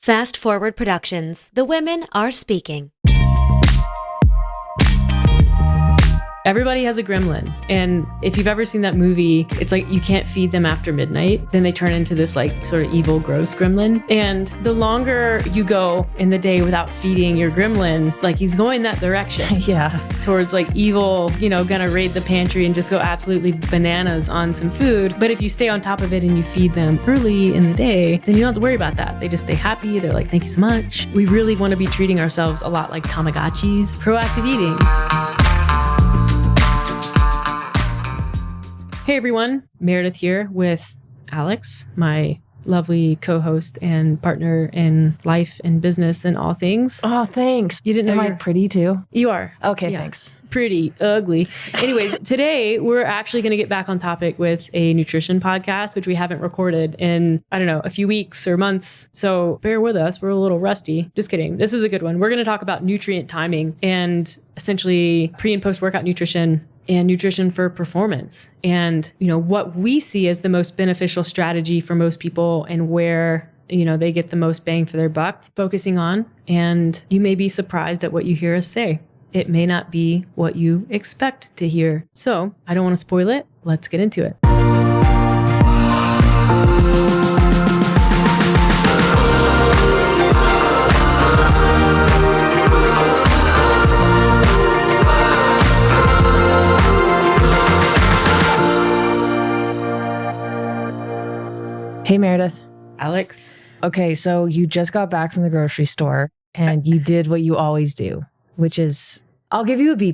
Fast Forward Productions. The women are speaking. Everybody has a gremlin. And if you've ever seen that movie, it's like you can't feed them after midnight. Then they turn into this like sort of evil, gross gremlin. And the longer you go in the day without feeding your gremlin, like he's going that direction. Yeah. Towards like evil, gonna raid the pantry and just go absolutely bananas on some food. But if you stay on top of it and you feed them early in the day, then you don't have to worry about that. They just stay happy. They're like, thank you so much. We really want to be treating ourselves a lot like Tamagotchis. Proactive eating. Hey everyone, Meredith here with Alex, my lovely co-host and partner in life and business and all things. Oh, thanks. You didn't know Am I pretty too? You are. Okay, Yeah. thanks. Pretty ugly. Anyways, today we're actually going to get back on topic with a nutrition podcast, which we haven't recorded in, a few weeks or months. So bear with us. We're a little rusty. Just kidding. This is a good one. We're going to talk about nutrient timing and essentially pre and post workout nutrition and nutrition for performance and, what we see as the most beneficial strategy for most people and where, they get the most bang for their buck focusing on. And you may be surprised at what you hear us say. It may not be what you expect to hear. So I don't want to spoil it. Let's get into it. Hey, Meredith. Alex. Okay, so you just got back from the grocery store and you did what you always do, which is I'll give you a B+.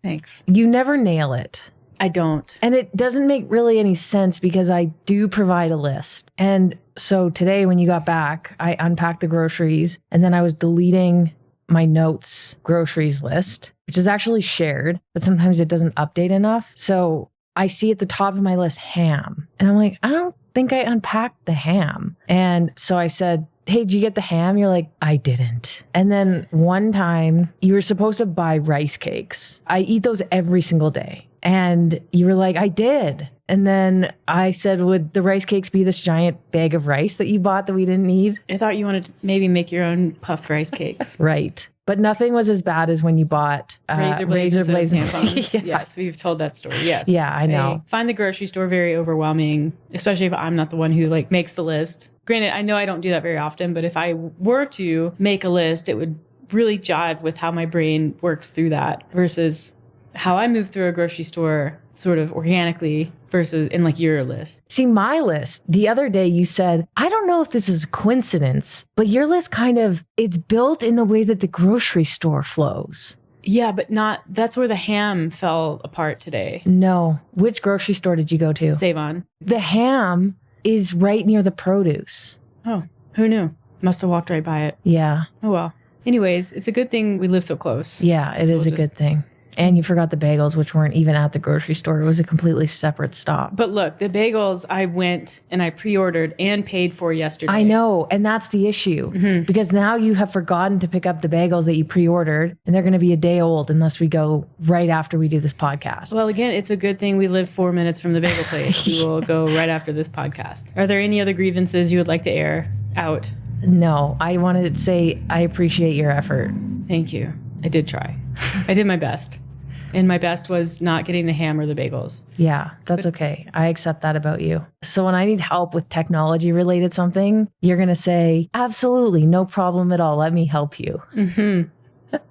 Thanks. You never nail it. I don't. And it doesn't make really any sense because I do provide a list. And so today when you got back, I unpacked the groceries and then I was deleting my notes groceries list, which is actually shared, but sometimes it doesn't update enough. So I see at the top of my list ham. And I'm like, I don't think I unpacked the ham. And so I said, hey, did you get the ham? You're like, I didn't. And then one time you were supposed to buy rice cakes. I eat those every single day. And you were like, I did. And then I said, would the rice cakes be this giant bag of rice that you bought that we didn't need? I thought you wanted to maybe make your own puffed rice cakes. Right. But nothing was as bad as when you bought razor blades and tampons. Yeah. Yes, we've told that story. Yes. Yeah, I know. I find the grocery store very overwhelming, especially if I'm not the one who makes the list. Granted, I know I don't do that very often, but if I were to make a list, it would really jive with how my brain works through that versus how I move through a grocery store sort of organically versus in your list. See, my list, the other day you said, I don't know if this is a coincidence, but your list it's built in the way that the grocery store flows. Yeah, but that's where the ham fell apart today. No. Which grocery store did you go to? Save On. The ham is right near the produce. Oh, who knew? Must have walked right by it. Yeah. Oh, well. Anyways, it's a good thing we live so close. Yeah, it is a good thing. And you forgot the bagels, which weren't even at the grocery store. It was a completely separate stop. But look, the bagels I went and I pre-ordered and paid for yesterday. I know. And that's the issue. Mm-hmm. Because now you have forgotten to pick up the bagels that you pre-ordered. And they're going to be a day old unless we go right after we do this podcast. Well, again, it's a good thing we live 4 minutes from the bagel place. We will go right after this podcast. Are there any other grievances you would like to air out? No. I wanted to say I appreciate your effort. Thank you. I did try. I did my best. And my best was not getting the ham or the bagels. Yeah, that's okay. I accept that about you. So when I need help with technology related something, you're going to say, absolutely, no problem at all. Let me help you. Mm-hmm.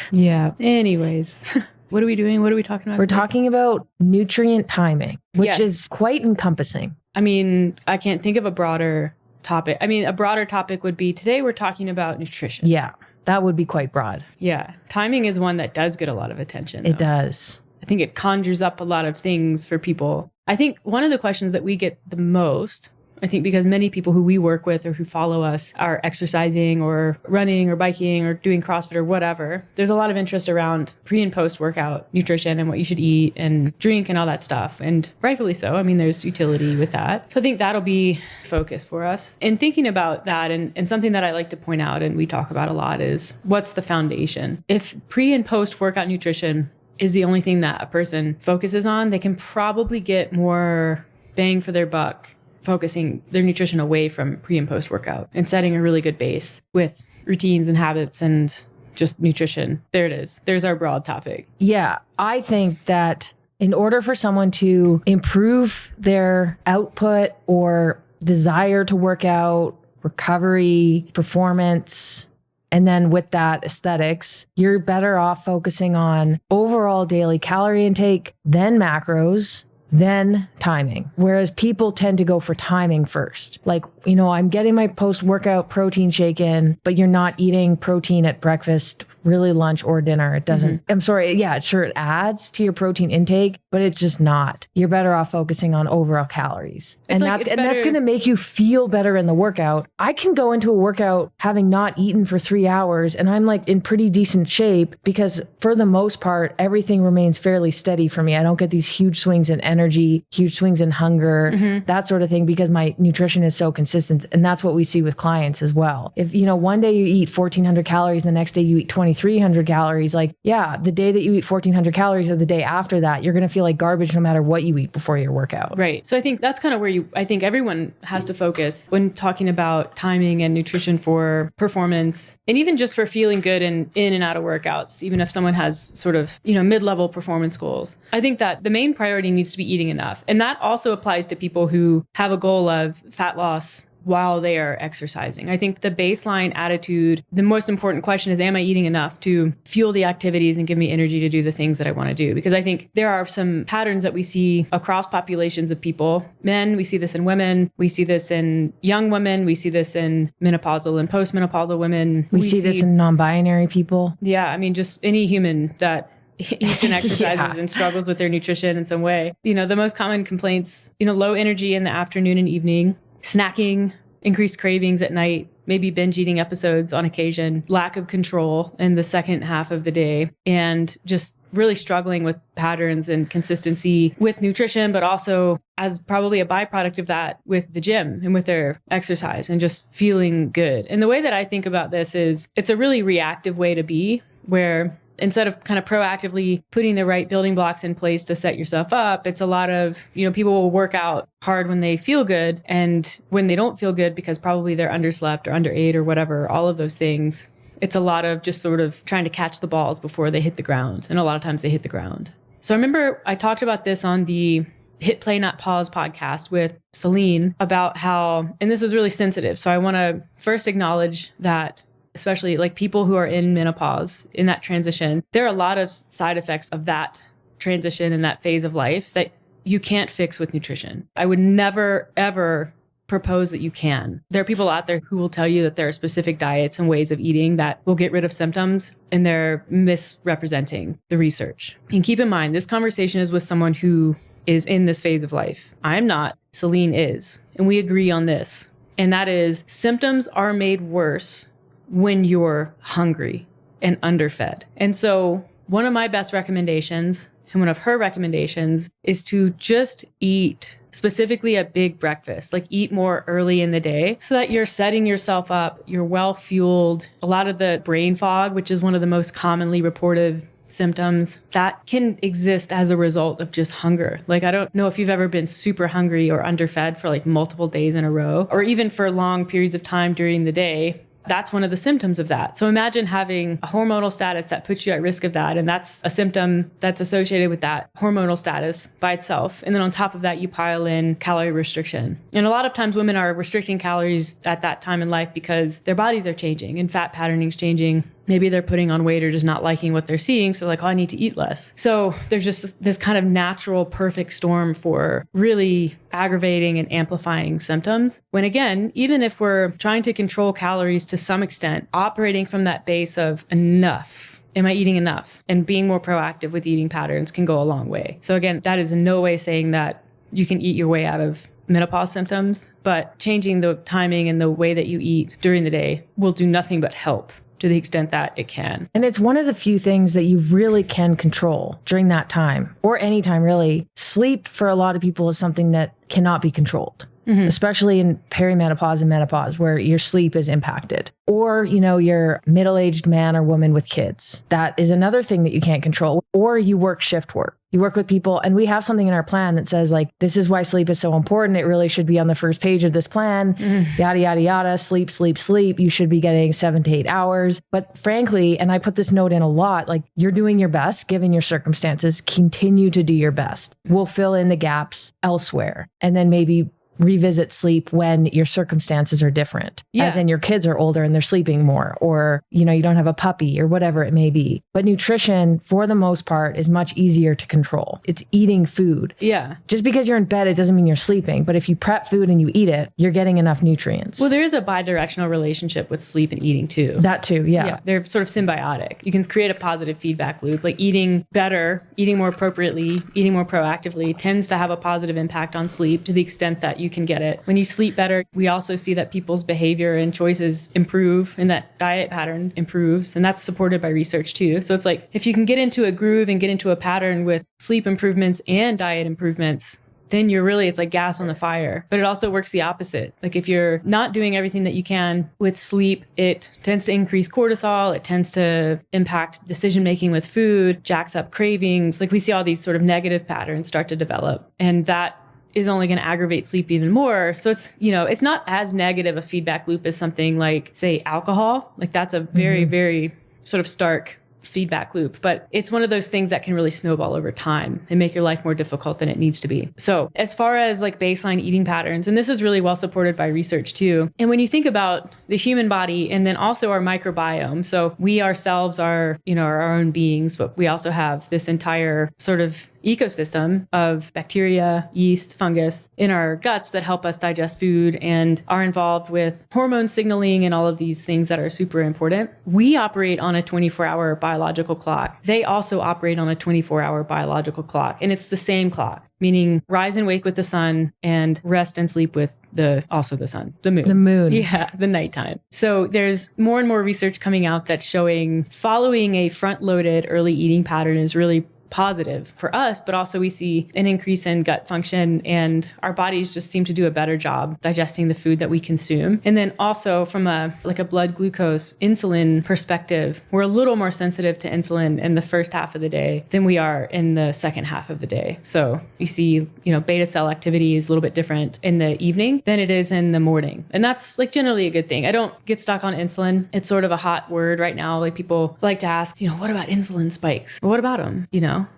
Yeah. Anyways, what are we doing? What are we talking about? We're talking about nutrient timing, which is quite encompassing. I mean, I can't think of a broader topic. I mean, a broader topic would be today we're talking about nutrition. Yeah. That would be quite broad. Yeah. Timing is one that does get a lot of attention. It does. I think it conjures up a lot of things for people. I think one of the questions that we get the most, I think because many people who we work with or who follow us are exercising or running or biking or doing CrossFit or whatever. There's a lot of interest around pre and post workout nutrition and what you should eat and drink and all that stuff. And rightfully so. I mean, there's utility with that. So I think that'll be focus for us. And thinking about that and something that I like to point out and we talk about a lot is what's the foundation? If pre and post workout nutrition is the only thing that a person focuses on, they can probably get more bang for their buck focusing their nutrition away from pre and post workout and setting a really good base with routines and habits and just nutrition. There it is. There's our broad topic. Yeah, I think that in order for someone to improve their output or desire to work out, recovery, performance, and then with that aesthetics, you're better off focusing on overall daily calorie intake, then macros, then timing. Whereas people tend to go for timing first. Like, I'm getting my post-workout protein shake in, but you're not eating protein at breakfast, really lunch or dinner. It doesn't, I'm sorry. Yeah, sure. It adds to your protein intake, but it's just not. You're better off focusing on overall calories. And that's going to make you feel better in the workout. I can go into a workout having not eaten for 3 hours and I'm like in pretty decent shape because for the most part, everything remains fairly steady for me. I don't get these huge swings in energy, huge swings in hunger, that sort of thing, because my nutrition is so consistent. And that's what we see with clients as well. If, one day you eat 1,400 calories, the next day you eat 2,300 calories, the day that you eat 1,400 calories or the day after that, you're going to feel like garbage no matter what you eat before your workout. Right. So I think that's kind of where I think everyone has to focus when talking about timing and nutrition for performance and even just for feeling good in and out of workouts, even if someone has sort of, mid-level performance goals. I think that the main priority needs to be eating enough. And that also applies to people who have a goal of fat loss while they are exercising. I think the baseline attitude, the most important question is, am I eating enough to fuel the activities and give me energy to do the things that I want to do? Because I think there are some patterns that we see across populations of people. Men, we see this in women. We see this in young women. We see this in menopausal and postmenopausal women. We see this in non-binary people. Yeah. I mean, just any human that eats and exercises and struggles with their nutrition in some way. The most common complaints, low energy in the afternoon and evening, snacking, increased cravings at night, maybe binge eating episodes on occasion, lack of control in the second half of the day, and just really struggling with patterns and consistency with nutrition, but also as probably a byproduct of that with the gym and with their exercise and just feeling good. And the way that I think about this is it's a really reactive way to be, where instead of kind of proactively putting the right building blocks in place to set yourself up, it's a lot of, people will work out hard when they feel good. And when they don't feel good, because probably they're underslept or underate or whatever, all of those things, it's a lot of just sort of trying to catch the balls before they hit the ground. And a lot of times they hit the ground. So I remember I talked about this on the Hit Play Not Pause podcast with Celine about how, and this is really sensitive. So I want to first acknowledge that especially like people who are in menopause, in that transition, there are a lot of side effects of that transition and that phase of life that you can't fix with nutrition. I would never, ever propose that you can. There are people out there who will tell you that there are specific diets and ways of eating that will get rid of symptoms, and they're misrepresenting the research. And keep in mind, this conversation is with someone who is in this phase of life. I'm not, Celine is, and we agree on this. And that is, symptoms are made worse when you're hungry and underfed. And so one of my best recommendations and one of her recommendations is to just eat, specifically a big breakfast, like eat more early in the day so that you're setting yourself up, you're well fueled. A lot of the brain fog, which is one of the most commonly reported symptoms, that can exist as a result of just hunger. Like, I don't know if you've ever been super hungry or underfed for like multiple days in a row, or even for long periods of time during the day. That's one of the symptoms of that. So imagine having a hormonal status that puts you at risk of that. And that's a symptom that's associated with that hormonal status by itself. And then on top of that, you pile in calorie restriction. And a lot of times women are restricting calories at that time in life because their bodies are changing and fat patterning's changing. Maybe they're putting on weight or just not liking what they're seeing. So like, oh, I need to eat less. So there's just this kind of natural perfect storm for really aggravating and amplifying symptoms. When again, even if we're trying to control calories to some extent, operating from that base of enough, am I eating enough? And being more proactive with eating patterns can go a long way. So again, that is in no way saying that you can eat your way out of menopause symptoms, but changing the timing and the way that you eat during the day will do nothing but help to the extent that it can. And it's one of the few things that you really can control during that time, or any time really. Sleep for a lot of people is something that cannot be controlled, especially in perimenopause and menopause where your sleep is impacted. Or, you're middle-aged man or woman with kids. That is another thing that you can't control. Or you work shift work. You work with people, and we have something in our plan that says like, this is why sleep is so important. It really should be on the first page of this plan, yada, yada, yada, sleep, sleep, sleep. You should be getting 7 to 8 hours. But frankly, and I put this note in a lot, like you're doing your best, given your circumstances, continue to do your best. We'll fill in the gaps elsewhere. And then maybe revisit sleep when your circumstances are different, as in your kids are older and they're sleeping more, or, you know, you don't have a puppy or whatever it may be. But nutrition, for the most part, is much easier to control. It's eating food. Yeah. Just because you're in bed, it doesn't mean you're sleeping. But if you prep food and you eat it, you're getting enough nutrients. Well, there is a bi-directional relationship with sleep and eating too. That too, yeah. They're sort of symbiotic. You can create a positive feedback loop. Like eating better, eating more appropriately, eating more proactively tends to have a positive impact on sleep to the extent that you can get it. When you sleep better, we also see that people's behavior and choices improve and that diet pattern improves. And that's supported by research too. So it's like, if you can get into a groove and get into a pattern with sleep improvements and diet improvements, then it's like gas on the fire. But it also works the opposite. Like if you're not doing everything that you can with sleep, it tends to increase cortisol. It tends to impact decision-making with food, jacks up cravings. Like we see all these sort of negative patterns start to develop. And that is only going to aggravate sleep even more. So it's, it's not as negative a feedback loop as something like, say, alcohol. Like that's a very, very sort of stark feedback loop, but it's one of those things that can really snowball over time and make your life more difficult than it needs to be. So as far as like baseline eating patterns, and this is really well supported by research too. And when you think about the human body and then also our microbiome, so we ourselves are, our own beings, but we also have this entire sort of ecosystem of bacteria, yeast, fungus in our guts that help us digest food and are involved with hormone signaling and all of these things that are super important. We operate on a 24-hour biological clock. They also operate on a 24-hour biological clock. And it's the same clock, meaning rise and wake with the sun and rest and sleep with the sun, the moon. The moon. Yeah, the nighttime. So there's more and more research coming out that's showing following a front-loaded early eating pattern is really positive for us, but also we see an increase in gut function and our bodies just seem to do a better job digesting the food that we consume. And then also from a blood glucose insulin perspective, we're a little more sensitive to insulin in the first half of the day than we are in the second half of the day. So you see, beta cell activity is a little bit different in the evening than it is in the morning. And that's like generally a good thing. I don't get stuck on insulin. It's sort of a hot word right now. Like people like to ask, what about insulin spikes? What about them?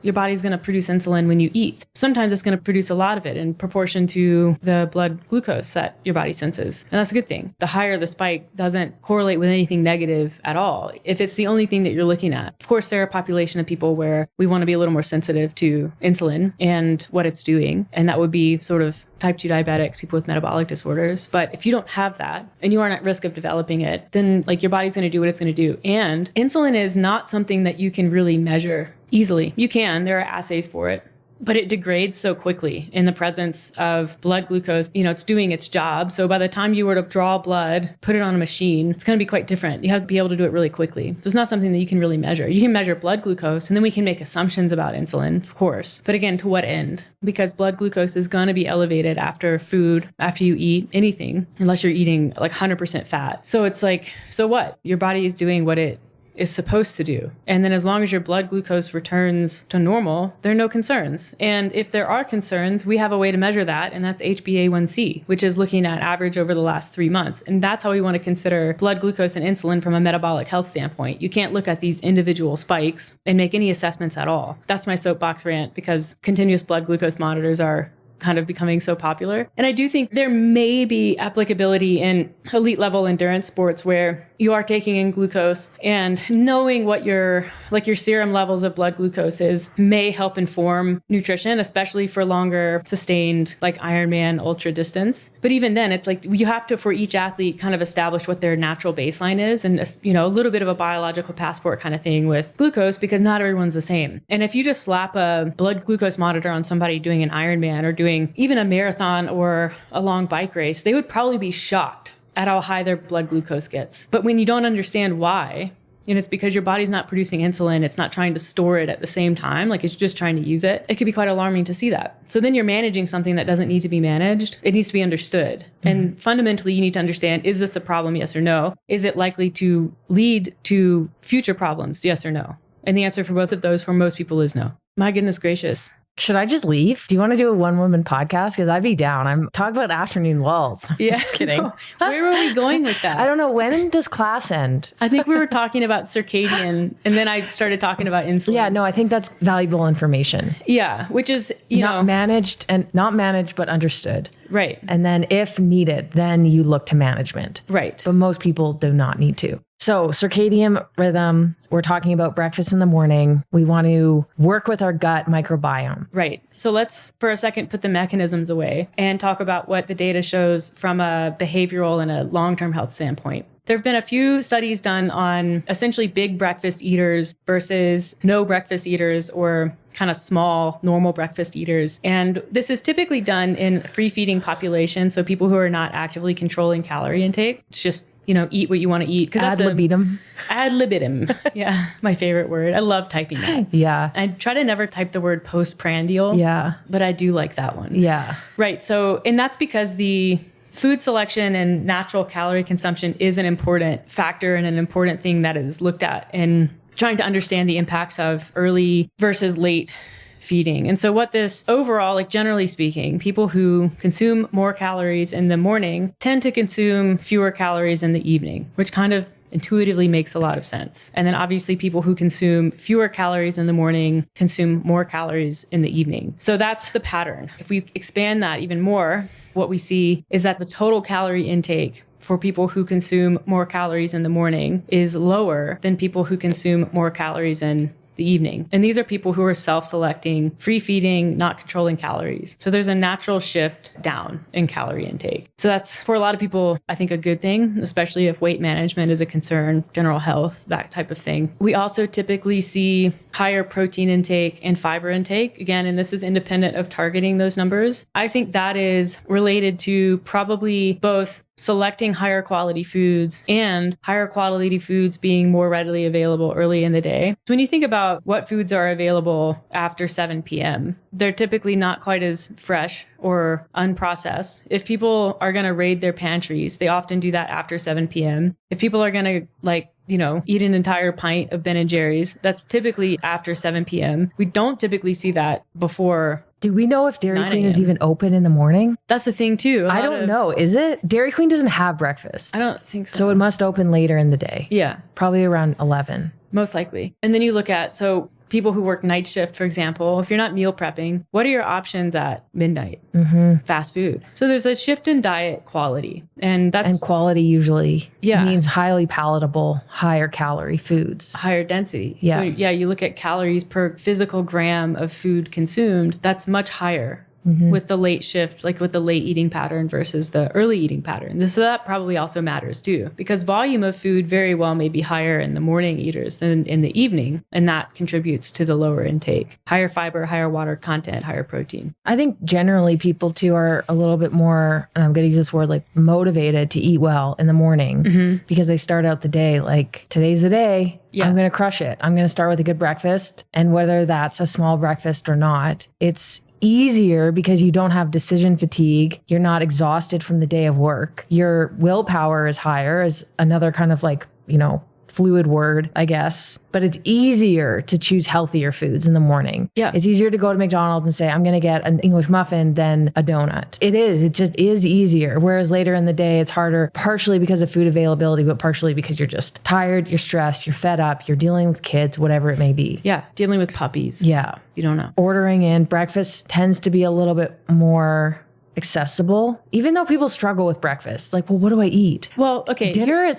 Your body's going to produce insulin when you eat. Sometimes it's going to produce a lot of it in proportion to the blood glucose that your body senses. And that's a good thing. The higher the spike doesn't correlate with anything negative at all, if it's the only thing that you're looking at. Of course, there are a population of people where we want to be a little more sensitive to insulin and what it's doing. And that would be sort of type 2 diabetics, people with metabolic disorders. But if you don't have that and you aren't at risk of developing it, then like your body's going to do what it's going to do. And insulin is not something that you can really measure easily. You can, there are assays for it, but it degrades so quickly in the presence of blood glucose. It's doing its job. So by the time you were to draw blood, put it on a machine, it's going to be quite different. You have to be able to do it really quickly. So it's not something that you can really measure. You can measure blood glucose and then we can make assumptions about insulin, of course. But again, to what end? Because blood glucose is going to be elevated after food, after you eat anything, unless you're eating like 100% fat. So it's like, so what? Your body is doing what it is supposed to do. And then as long as your blood glucose returns to normal, there are no concerns. And if there are concerns, we have a way to measure that. And that's HbA1c, which is looking at average over the last 3 months. And that's how we want to consider blood glucose and insulin from a metabolic health standpoint. You can't look at these individual spikes and make any assessments at all. That's my soapbox rant, because continuous blood glucose monitors are kind of becoming so popular. And I do think there may be applicability in elite level endurance sports where you are taking in glucose, and knowing what your serum levels of blood glucose is may help inform nutrition, especially for longer sustained like Ironman ultra distance. But even then, it's like you have to, for each athlete, kind of establish what their natural baseline is, and a little bit of a biological passport kind of thing with glucose, because not everyone's the same. And if you just slap a blood glucose monitor on somebody doing an Ironman or doing even a marathon or a long bike race, they would probably be shocked at how high their blood glucose gets. But when you don't understand why, and it's because your body's not producing insulin, it's not trying to store it at the same time, like it's just trying to use it, it could be quite alarming to see that. So then you're managing something that doesn't need to be managed. It needs to be understood. Mm-hmm. And fundamentally, you need to understand, is this a problem? Yes or no? Is it likely to lead to future problems? Yes or no? And the answer for both of those for most people is no. My goodness gracious. Should I just leave? Do you want to do a one-woman podcast? Because I'd be down. I'm talking about afternoon lulls. Yeah. Just kidding. No. Where were we going with that? I don't know. When does class end? I think we were talking about circadian, and then I started talking about insulin. Yeah, no, I think that's valuable information. Yeah, which is, not managed, but understood. Right. And then if needed, then you look to management. Right. But most people do not need to. So circadian rhythm, we're talking about breakfast in the morning. We want to work with our gut microbiome. Right. So let's for a second put the mechanisms away and talk about what the data shows from a behavioral and a long-term health standpoint. There have been a few studies done on essentially big breakfast eaters versus no breakfast eaters or kind of small, normal breakfast eaters. And this is typically done in free feeding populations. So people who are not actively controlling calorie intake. It's just, eat what you want to eat. Ad libitum. Ad libitum. Yeah. My favorite word. I love typing that. Yeah. I try to never type the word postprandial. Yeah. But I do like that one. Yeah. Right. So, and that's because the food selection and natural calorie consumption is an important factor and an important thing that is looked at in trying to understand the impacts of early versus late feeding. And so what this overall, generally speaking, people who consume more calories in the morning tend to consume fewer calories in the evening, which kind of intuitively makes a lot of sense. And then obviously people who consume fewer calories in the morning consume more calories in the evening. So that's the pattern. If we expand that even more, what we see is that the total calorie intake for people who consume more calories in the morning is lower than people who consume more calories in the evening. And these are people who are self-selecting, free feeding, not controlling calories. So there's a natural shift down in calorie intake. So that's for a lot of people, I think, a good thing, especially if weight management is a concern, general health, that type of thing. We also typically see higher protein intake and fiber intake. Again, and this is independent of targeting those numbers. I think that is related to probably both selecting higher quality foods and higher quality foods being more readily available early in the day. So when you think about what foods are available after 7 p.m., they're typically not quite as fresh or unprocessed. If people are going to raid their pantries, they often do that after 7 p.m. If people are going to eat an entire pint of Ben & Jerry's, that's typically after 7 p.m. We don't typically see that before. Do we know if Dairy Queen is even open in the morning? That's the thing too. I don't know. Is it? Dairy Queen doesn't have breakfast. I don't think so. So it must open later in the day. Yeah. Probably around 11. Most likely. And then you look at, people who work night shift, for example, if you're not meal prepping, what are your options at midnight? Mm-hmm. Fast food. So there's a shift in diet quality. And quality usually means highly palatable, higher calorie foods. Higher density. Yeah. So you look at calories per physical gram of food consumed, that's much higher. Mm-hmm. With the late shift, with the late eating pattern versus the early eating pattern. So that probably also matters too, because volume of food very well may be higher in the morning eaters than in the evening. And that contributes to the lower intake. Higher fiber, higher water content, higher protein. I think generally people too are a little bit more, and I'm going to use this word, motivated to eat well in the morning because they start out the day today's the day. Yeah. I'm going to crush it. I'm going to start with a good breakfast. And whether that's a small breakfast or not, it's easier because you don't have decision fatigue. You're not exhausted from the day of work. Your willpower is higher, is another kind of fluid word, I guess. But it's easier to choose healthier foods in the morning. Yeah. It's easier to go to McDonald's and say, I'm going to get an English muffin than a donut. It is. It just is easier. Whereas later in the day, it's harder, partially because of food availability, but partially because you're just tired, you're stressed, you're fed up, you're dealing with kids, whatever it may be. Yeah. Dealing with puppies. Yeah. You don't know. Ordering in breakfast tends to be a little bit more accessible, even though people struggle with breakfast. What do I eat? Well, okay. Dinner,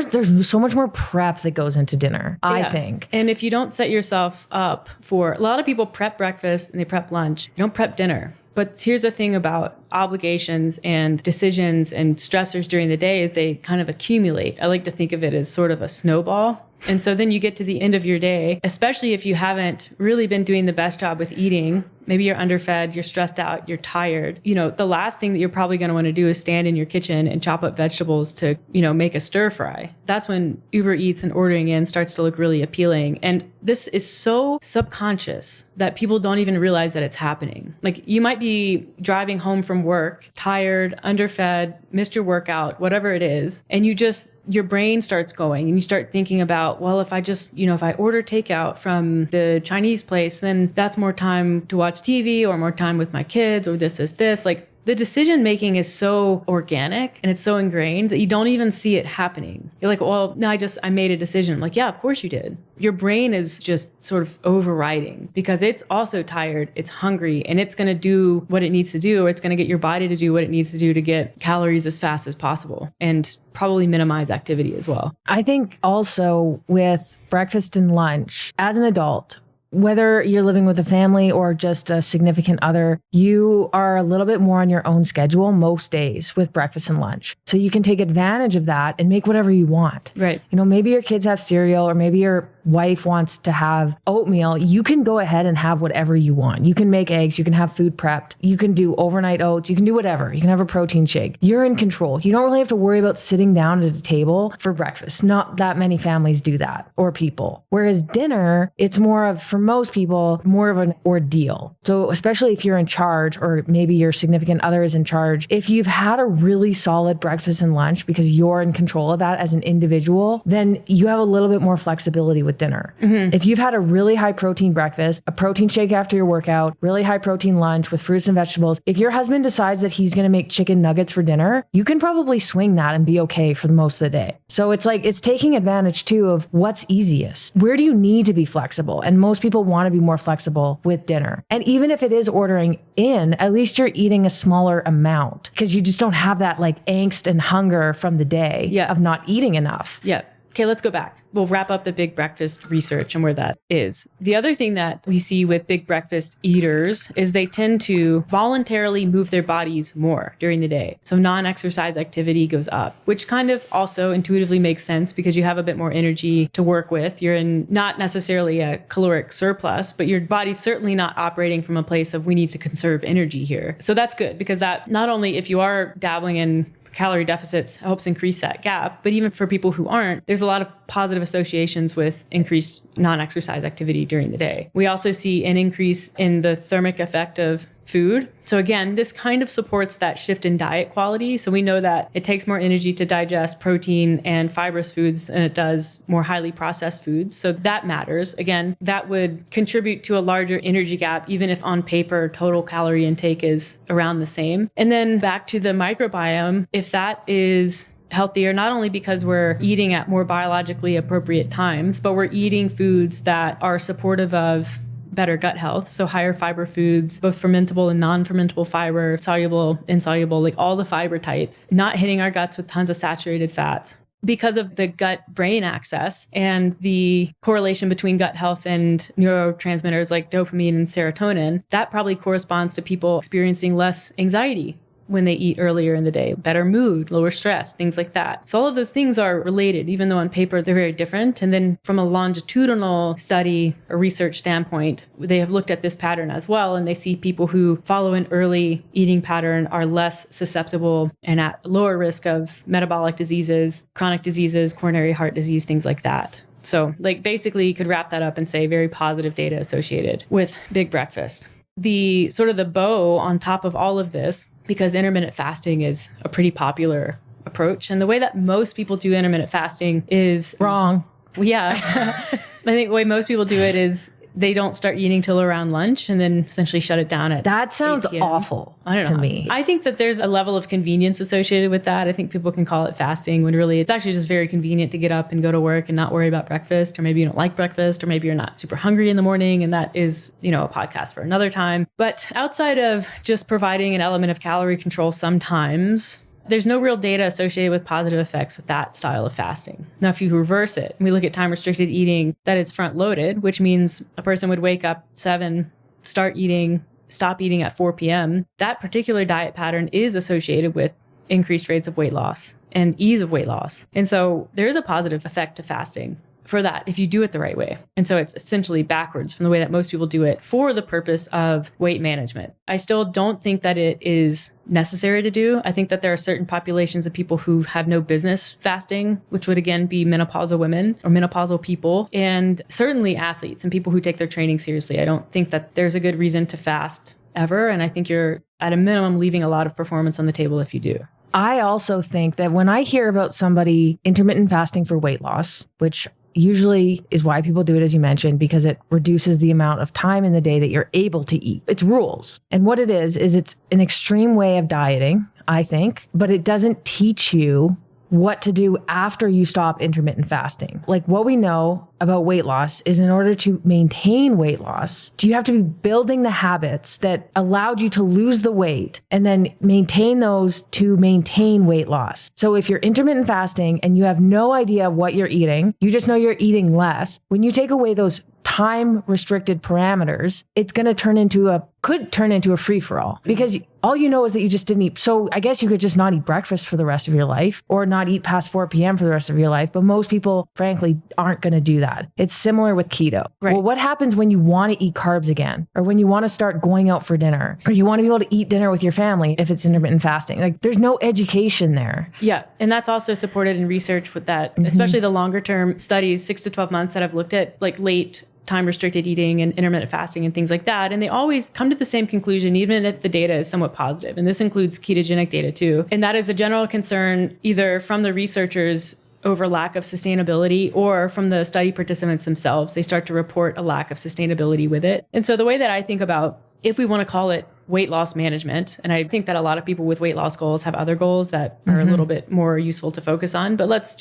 there's so much more prep that goes into dinner, I think. And if you don't set yourself up for, a lot of people prep breakfast and they prep lunch. You don't prep dinner. But here's the thing about obligations and decisions and stressors during the day is they kind of accumulate. I like to think of it as sort of a snowball. And so then you get to the end of your day, especially if you haven't really been doing the best job with eating. Maybe you're underfed, you're stressed out, you're tired. The last thing that you're probably going to want to do is stand in your kitchen and chop up vegetables to, make a stir fry. That's when Uber Eats and ordering in starts to look really appealing. And this is so subconscious that people don't even realize that it's happening. You might be driving home from work, tired, underfed, missed your workout, whatever it is. And your brain starts going and you start thinking about about, well, if I just, if I order takeout from the Chinese place, then that's more time to watch TV or more time with my kids or this is this. Like, the decision making is so organic and it's so ingrained that you don't even see it happening. You're like, well, no, I made a decision. I'm like, yeah, of course you did. Your brain is just sort of overriding because it's also tired, it's hungry, and it's going to do what it needs to do. It's going to get your body to do what it needs to do to get calories as fast as possible and probably minimize activity as well. I think also with breakfast and lunch, as an adult, whether you're living with a family or just a significant other, you are a little bit more on your own schedule most days with breakfast and lunch. So you can take advantage of that and make whatever you want. Right. Maybe your kids have cereal or maybe your wife wants to have oatmeal. You can go ahead and have whatever you want. You can make eggs. You can have food prepped. You can do overnight oats. You can do whatever. You can have a protein shake. You're in control. You don't really have to worry about sitting down at a table for breakfast. Not that many families do that or people. Whereas dinner, it's more of, for most people, more of an ordeal. So especially if you're in charge or maybe your significant other is in charge, if you've had a really solid breakfast and lunch because you're in control of that as an individual, then you have a little bit more flexibility with dinner. Mm-hmm. If you've had a really high protein breakfast, a protein shake after your workout, really high protein lunch with fruits and vegetables, if your husband decides that he's going to make chicken nuggets for dinner, you can probably swing that and be okay for the most of the day. So it's like, it's taking advantage too of what's easiest. Where do you need to be flexible? And most people want to be more flexible with dinner. And even if it is ordering in, at least you're eating a smaller amount because you just don't have that like angst and hunger from the day of not eating enough. Yeah. Okay, let's go back. We'll wrap up the big breakfast research and where that is. The other thing that we see with big breakfast eaters is they tend to voluntarily move their bodies more during the day. So non-exercise activity goes up, which kind of also intuitively makes sense because you have a bit more energy to work with. You're in not necessarily a caloric surplus, but your body's certainly not operating from a place of we need to conserve energy here. So that's good because that not only if you are dabbling in calorie deficits helps increase that gap. But even for people who aren't, there's a lot of positive associations with increased non-exercise activity during the day. We also see an increase in the thermic effect of food. So again, this kind of supports that shift in diet quality. So we know that it takes more energy to digest protein and fibrous foods than it does more highly processed foods. So that matters. Again, that would contribute to a larger energy gap, even if on paper total calorie intake is around the same. And then back to the microbiome, if that is healthier, not only because we're eating at more biologically appropriate times, but we're eating foods that are supportive of better gut health. So higher fiber foods, both fermentable and non-fermentable fiber, soluble, insoluble, like all the fiber types, not hitting our guts with tons of saturated fats. Because of the gut-brain axis and the correlation between gut health and neurotransmitters like dopamine and serotonin, that probably corresponds to people experiencing less anxiety when they eat earlier in the day, better mood, lower stress, things like that. So all of those things are related, even though on paper they're very different. And then from a longitudinal study or research standpoint, they have looked at this pattern as well. And they see people who follow an early eating pattern are less susceptible and at lower risk of metabolic diseases, chronic diseases, coronary heart disease, things like that. So like basically you could wrap that up and say very positive data associated with big breakfast. The sort of the bow on top of all of this, because intermittent fasting is a pretty popular approach. And the way that most people do intermittent fasting is wrong. Yeah. I think the way most people do it is they don't start eating till around lunch and then essentially shut it down at That sounds 8 p.m. awful I don't know. to me. I think that there's a level of convenience associated with that. I think people can call it fasting when really it's actually just very convenient to get up and go to work and not worry about breakfast, or maybe you don't like breakfast, or maybe you're not super hungry in the morning. And that is, a podcast for another time. But outside of just providing an element of calorie control sometimes, there's no real data associated with positive effects with that style of fasting. Now, if you reverse it, we look at time-restricted eating, that is front-loaded, which means a person would wake up 7, start eating, stop eating at 4 p.m. That particular diet pattern is associated with increased rates of weight loss and ease of weight loss. And so there is a positive effect to fasting for that if you do it the right way. And so it's essentially backwards from the way that most people do it for the purpose of weight management. I still don't think that it is necessary to do. I think that there are certain populations of people who have no business fasting, which would again be menopausal women or menopausal people, and certainly athletes and people who take their training seriously. I don't think that there's a good reason to fast ever. And I think you're at a minimum leaving a lot of performance on the table if you do. I also think that when I hear about somebody intermittent fasting for weight loss, which usually is why people do it, as you mentioned, because it reduces the amount of time in the day that you're able to eat. It's rules. And what it is it's an extreme way of dieting, I think, but it doesn't teach you what to do after you stop intermittent fasting. Like what we know about weight loss is in order to maintain weight loss, you have to be building the habits that allowed you to lose the weight and then maintain those to maintain weight loss. So if you're intermittent fasting and you have no idea what you're eating, you just know you're eating less. When you take away those time restricted parameters, it's going to could turn into a free for all because all you know is that you just didn't eat. So I guess you could just not eat breakfast for the rest of your life or not eat past 4 p.m. for the rest of your life. But most people, frankly, aren't going to do that. It's similar with keto. Right. Well, what happens when you want to eat carbs again, or when you want to start going out for dinner, or you want to be able to eat dinner with your family if it's intermittent fasting? Like there's no education there. Yeah. And that's also supported in research with that, especially the longer term studies, 6 to 12 months that I've looked at, like late time restricted eating and intermittent fasting and things like that. And they always come to the same conclusion, even if the data is somewhat positive. And this includes ketogenic data too. And that is a general concern either from the researchers over lack of sustainability or from the study participants themselves. They start to report a lack of sustainability with it. And so the way that I think about, if we want to call it weight loss management, and I think that a lot of people with weight loss goals have other goals that are a little bit more useful to focus on, but let's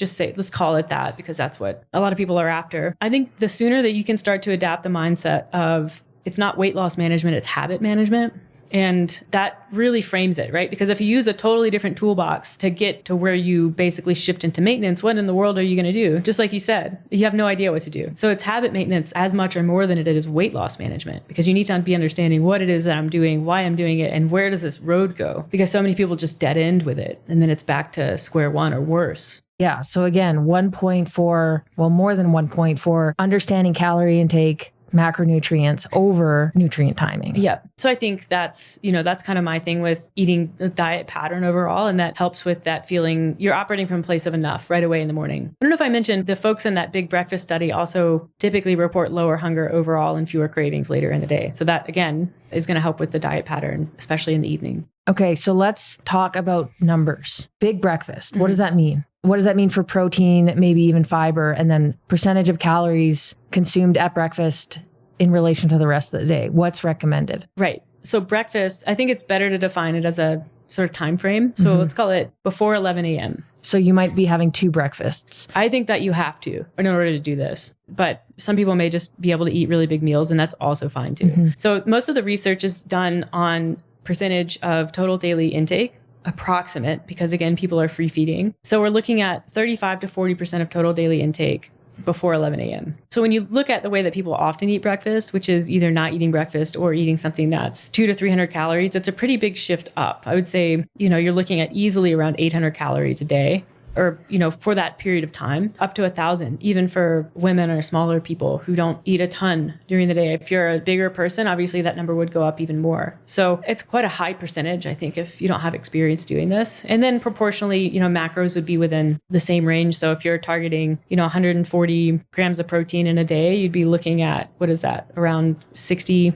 call it that because that's what a lot of people are after. I think the sooner that you can start to adapt the mindset of it's not weight loss management, it's habit management. And that really frames it, right? Because if you use a totally different toolbox to get to where you basically shift into maintenance, what in the world are you going to do? Just like you said, you have no idea what to do. So it's habit maintenance as much or more than it is weight loss management, because you need to be understanding what it is that I'm doing, why I'm doing it, and where does this road go? Because so many people just dead end with it. And then it's back to square one or worse. Yeah. So again, 1.4, well, more than 1.4, understanding calorie intake, macronutrients over nutrient timing. Yeah. So I think that's kind of my thing with eating the diet pattern overall. And that helps with that feeling you're operating from a place of enough right away in the morning. I don't know if I mentioned the folks in that big breakfast study also typically report lower hunger overall and fewer cravings later in the day. So that again is going to help with the diet pattern, especially in the evening. Okay. So let's talk about numbers. Big breakfast. What does that mean? What does that mean for protein, maybe even fiber, and then percentage of calories consumed at breakfast in relation to the rest of the day? What's recommended? Right. So breakfast, I think it's better to define it as a sort of time frame. So let's call it before 11 a.m. So you might be having 2 breakfasts. I think that you have to in order to do this. But some people may just be able to eat really big meals, and that's also fine too. So most of the research is done on percentage of total daily intake, approximate, because again, people are free feeding. So we're looking at 35 to 40% of total daily intake before 11 a.m. So when you look at the way that people often eat breakfast, which is either not eating breakfast or eating something that's 200 to 300 calories, it's a pretty big shift up. I would say, you're looking at easily around 800 calories a day, or, for that period of time, up to 1,000, even for women or smaller people who don't eat a ton during the day. If you're a bigger person, obviously that number would go up even more. So it's quite a high percentage, I think, if you don't have experience doing this. And then proportionally, macros would be within the same range. So if you're targeting, 140 grams of protein in a day, you'd be looking at, what is that, around 60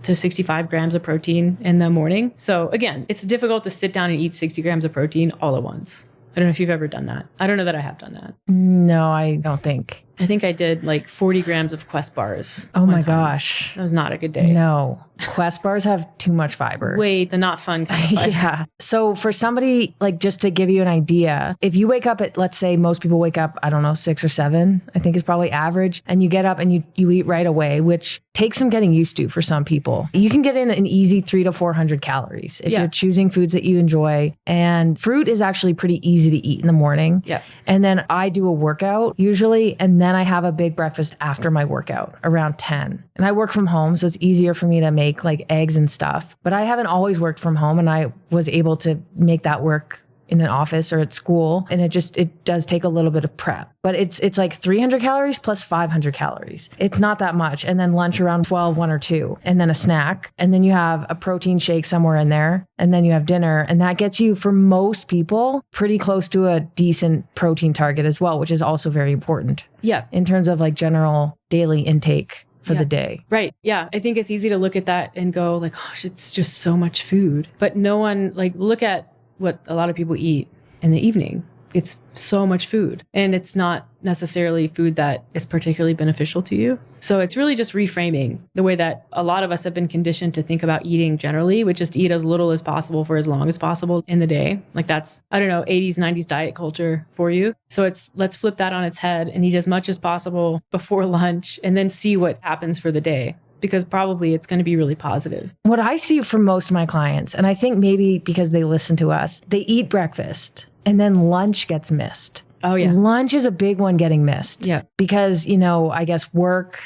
to 65 grams of protein in the morning. So again, it's difficult to sit down and eat 60 grams of protein all at once. I don't know if you've ever done that. I don't know that I have done that. No, I don't think. I think I did like 40 grams of Quest bars. Oh my gosh. That was not a good day. No. Quest bars have too much fiber. Wait, the not fun kind of fiber. Yeah. So for somebody, like, just to give you an idea, if you wake up at, let's say most people wake up, 6 or 7, I think is probably average. And you get up and you eat right away, which takes some getting used to for some people. You can get in an easy 300 to 400 calories if you're choosing foods that you enjoy. And fruit is actually pretty easy to eat in the morning. Yeah. And then I do a workout usually, and then I have a big breakfast after my workout around 10. And I work from home, so it's easier for me to make like eggs and stuff. But I haven't always worked from home, and I was able to make that work in an office or at school. And it does take a little bit of prep, but it's like 300 calories plus 500 calories. It's not that much. And then lunch around 12, 1 or 2, and then a snack. And then you have a protein shake somewhere in there. And then you have dinner. And that gets you, for most people, pretty close to a decent protein target as well, which is also very important. Yeah. In terms of like general daily intake for the day. Right. Yeah. I think it's easy to look at that and go like, gosh, it's just so much food. But no one, like, look at what a lot of people eat in the evening. it's so much food, and it's not necessarily food that is particularly beneficial to you. So it's really just reframing the way that a lot of us have been conditioned to think about eating generally, which is to eat as little as possible for as long as possible in the day. Like that's, I don't know, 80s, 90s diet culture for you. So it's, let's flip that on its head and eat as much as possible before lunch and then see what happens for the day, because probably it's going to be really positive. What I see from most of my clients, and I think maybe because they listen to us, they eat breakfast and then lunch gets missed. Oh, yeah. Lunch is a big one getting missed. Yeah. Because, I guess work,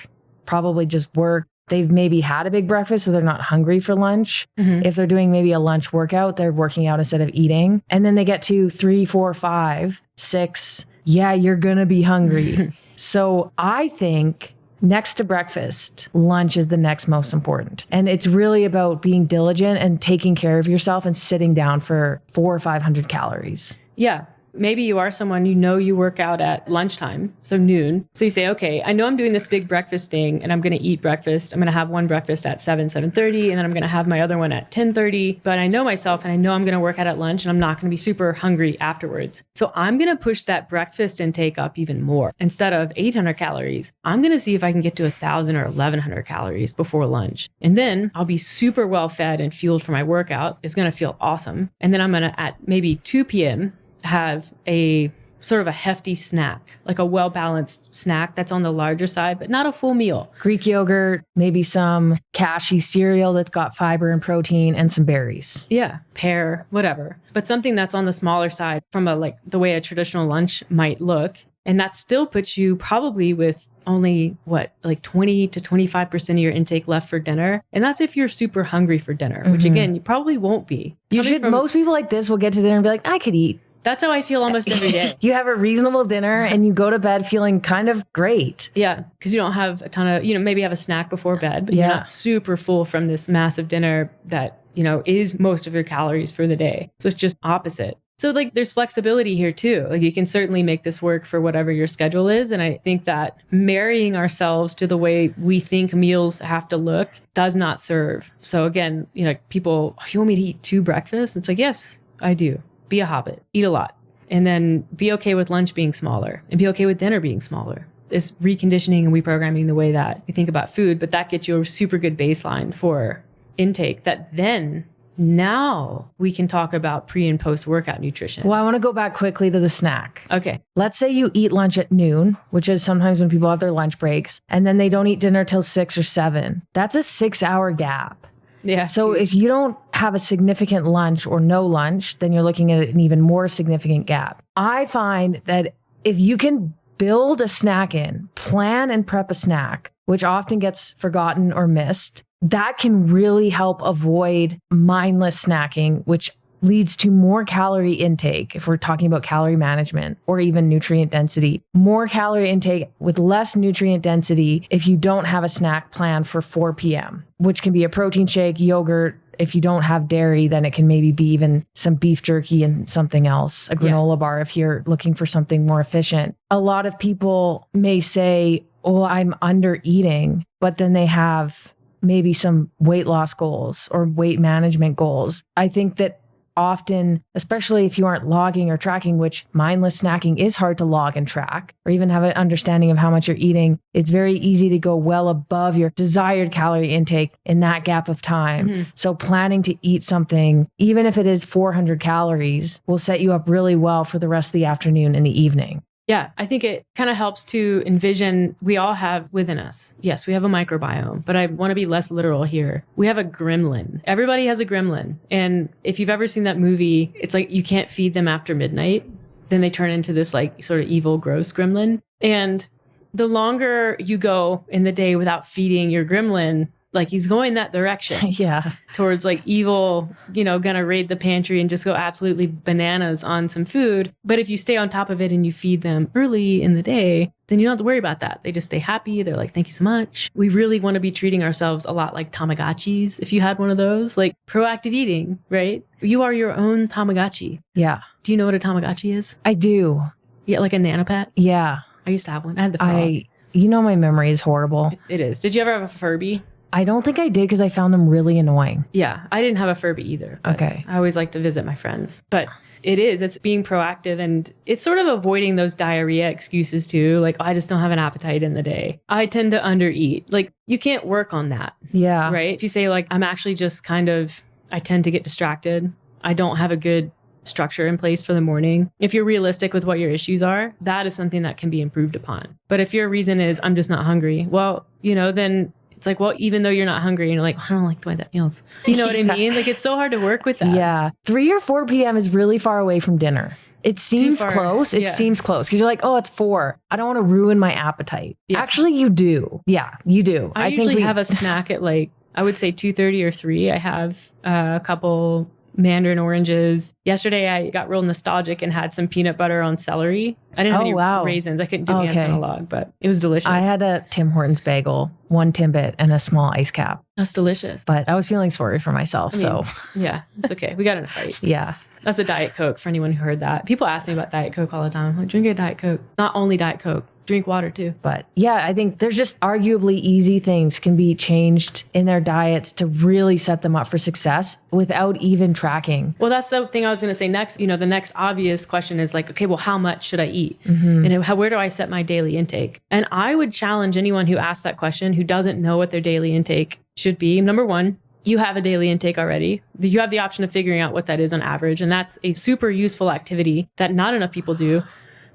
probably just work. They've maybe had a big breakfast, so they're not hungry for lunch. Mm-hmm. If they're doing maybe a lunch workout, they're working out instead of eating. And then they get to 3, 4, 5, 6. Yeah, you're going to be hungry. So I think next to breakfast, lunch is the next most important. And it's really about being diligent and taking care of yourself and sitting down for 400 or 500 calories. Yeah. Maybe you are someone, you work out at lunchtime, so noon. So you say, okay, I know I'm doing this big breakfast thing and I'm going to eat breakfast. I'm going to have one breakfast at 7:30, and then I'm going to have my other one at 10:30. But I know myself and I know I'm going to work out at lunch and I'm not going to be super hungry afterwards. So I'm going to push that breakfast intake up even more. Instead of 800 calories, I'm going to see if I can get to 1,000 or 1,100 calories before lunch. And then I'll be super well fed and fueled for my workout. It's going to feel awesome. And then I'm going to, at maybe 2 p.m., have a sort of a hefty snack, like a well-balanced snack that's on the larger side, but not a full meal. Greek yogurt, maybe some cashew cereal that's got fiber and protein, and some berries. Yeah, pear, whatever. But something that's on the smaller side from the way a traditional lunch might look. And that still puts you probably with only 20 to 25% of your intake left for dinner. And that's if you're super hungry for dinner, which again, you probably won't be. Most people like this will get to dinner and be like, I could eat. That's how I feel almost every day. You have a reasonable dinner and you go to bed feeling kind of great. Yeah, because you don't have a ton of, maybe have a snack before bed, but you're not super full from this massive dinner that, is most of your calories for the day. So it's just opposite. So there's flexibility here too. You can certainly make this work for whatever your schedule is. And I think that marrying ourselves to the way we think meals have to look does not serve. So again, people, you want me to eat 2 breakfasts? It's like, yes, I do. Be a hobbit, eat a lot, and then be okay with lunch being smaller and be okay with dinner being smaller. It's reconditioning and reprogramming the way that you think about food, but that gets you a super good baseline for intake that then now we can talk about pre and post workout nutrition. Well, I want to go back quickly to the snack. Okay. Let's say you eat lunch at noon, which is sometimes when people have their lunch breaks, and then they don't eat dinner till 6 or 7. That's a 6-hour gap. Yeah. So if you don't have a significant lunch or no lunch, then you're looking at an even more significant gap. I find that if you can build a snack in, plan and prep a snack, which often gets forgotten or missed, that can really help avoid mindless snacking, which leads to more calorie intake. If we're talking about calorie management or even nutrient density, more calorie intake with less nutrient density if you don't have a snack plan for 4 p.m., which can be a protein shake, yogurt. If you don't have dairy, then it can maybe be even some beef jerky and something else, a granola bar if you're looking for something more efficient. A lot of people may say, oh, I'm under eating, but then they have maybe some weight loss goals or weight management goals. I think that often, especially if you aren't logging or tracking, which mindless snacking is hard to log and track, or even have an understanding of how much you're eating, it's very easy to go well above your desired calorie intake in that gap of time. Mm-hmm. So planning to eat something, even if it is 400 calories, will set you up really well for the rest of the afternoon and the evening. Yeah, I think it kind of helps to envision we all have within us. Yes, we have a microbiome, but I want to be less literal here. We have a gremlin. Everybody has a gremlin. And if you've ever seen that movie, it's like you can't feed them after midnight. Then they turn into this sort of evil, gross gremlin. And the longer you go in the day without feeding your gremlin, he's going that direction. Yeah. Towards evil, gonna raid the pantry and just go absolutely bananas on some food. But if you stay on top of it and you feed them early in the day, then you don't have to worry about that. They just stay happy. They're like, thank you so much. We really want to be treating ourselves a lot like Tamagotchis. If you had one of those, proactive eating, right? You are your own Tamagotchi. Yeah. Do you know what a Tamagotchi is? I do. Yeah, like a nanopet? Yeah. I used to have one. I had the frog. My memory is horrible. It is. Did you ever have a Furby? I don't think I did because I found them really annoying. Yeah, I didn't have a Furby either. Okay. I always like to visit my friends. But it's being proactive, and it's sort of avoiding those diarrhea excuses too. Like, I just don't have an appetite in the day. I tend to undereat. Like, you can't work on that. Yeah. Right? If you say like, I'm actually just I tend to get distracted. I don't have a good structure in place for the morning. If you're realistic with what your issues are, that is something that can be improved upon. But if your reason is, I'm just not hungry, well, then it's like, well, even though you're not hungry and you're like, I don't like the way that feels. You know what I mean? Like, it's so hard to work with that. Yeah. 3 or 4 p.m. is really far away from dinner. It seems close. It seems close because you're like, oh, it's 4. I don't want to ruin my appetite. Yeah. Actually, you do. Yeah, you do. I usually have a snack at like, I would say 2:30 or 3. I have a couple mandarin oranges. Yesterday, I got real nostalgic and had some peanut butter on celery. I didn't have any raisins. I couldn't do ants on a log, but it was delicious. I had a Tim Hortons bagel, 1 Timbit, and a small ice cap. That's delicious. But I was feeling sorry for myself, so. Yeah, it's okay. We got in a fight. Yeah. That's a Diet Coke for anyone who heard that. People ask me about Diet Coke all the time. I'm like, drink a Diet Coke. Not only Diet Coke. Drink water too. But yeah, I think there's just arguably easy things can be changed in their diets to really set them up for success without even tracking. Well, that's the thing I was going to say next. The next obvious question is like, okay, well, how much should I eat? And where do I set my daily intake? And I would challenge anyone who asks that question who doesn't know what their daily intake should be. Number one, you have a daily intake already. You have the option of figuring out what that is on average. And that's a super useful activity that not enough people do.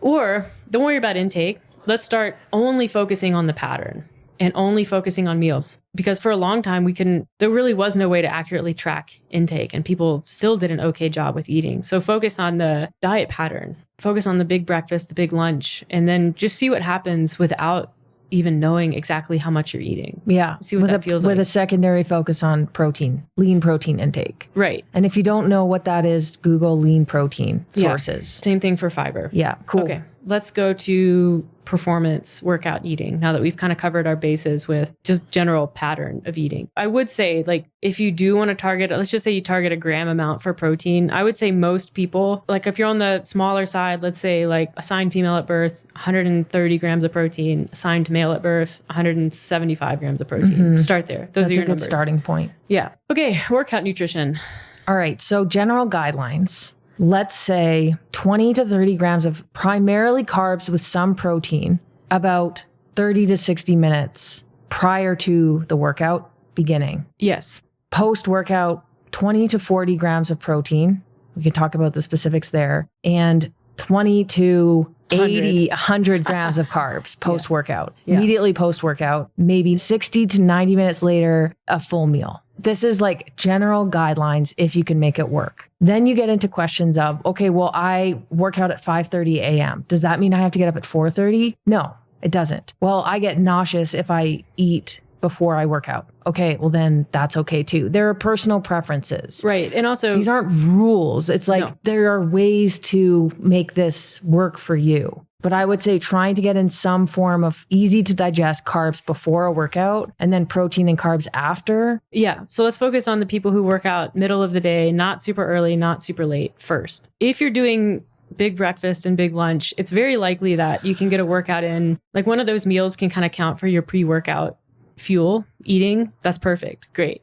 Or don't worry about intake. Let's start only focusing on the pattern and only focusing on meals. Because for a long time, there really was no way to accurately track intake, and people still did an okay job with eating. So focus on the diet pattern, focus on the big breakfast, the big lunch, and then just see what happens without even knowing exactly how much you're eating. Yeah. See what that feels like. With a secondary focus on protein, lean protein intake. Right. And if you don't know what that is, Google lean protein sources. Same thing for fiber. Yeah. Cool. Okay. Let's go to performance workout eating now that we've kind of covered our bases with just general pattern of eating. I would say, like, if you do want to target, let's just say you target a gram amount for protein. I would say most people, like if you're on the smaller side, let's say like assigned female at birth, 130 grams of protein, assigned male at birth, 175 grams of protein. Start there. Those are your numbers. That's a good starting point. Yeah. Okay. Workout nutrition. All right. So general guidelines. Let's say 20 to 30 grams of primarily carbs with some protein about 30 to 60 minutes prior to the workout beginning. Yes. Post-workout, 20 to 40 grams of protein. We can talk about the specifics there. And 20 to 80, 100 grams of carbs post-workout. Yeah. Immediately post-workout, maybe 60 to 90 minutes later, a full meal. This is like general guidelines if you can make it work. Then you get into questions of, okay, well, I work out at 5:30 a.m. Does that mean I have to get up at 4:30? No, it doesn't. Well, I get nauseous if I eat before I work out. Okay, well then that's okay too. There are personal preferences. Right. And also, these aren't rules. It's like there are ways to make this work for you. But I would say trying to get in some form of easy to digest carbs before a workout and then protein and carbs after. Yeah. So let's focus on the people who work out middle of the day, not super early, not super late first. If you're doing big breakfast and big lunch, it's very likely that you can get a workout in. Like one of those meals can kind of count for your pre-workout fuel eating. That's perfect. Great.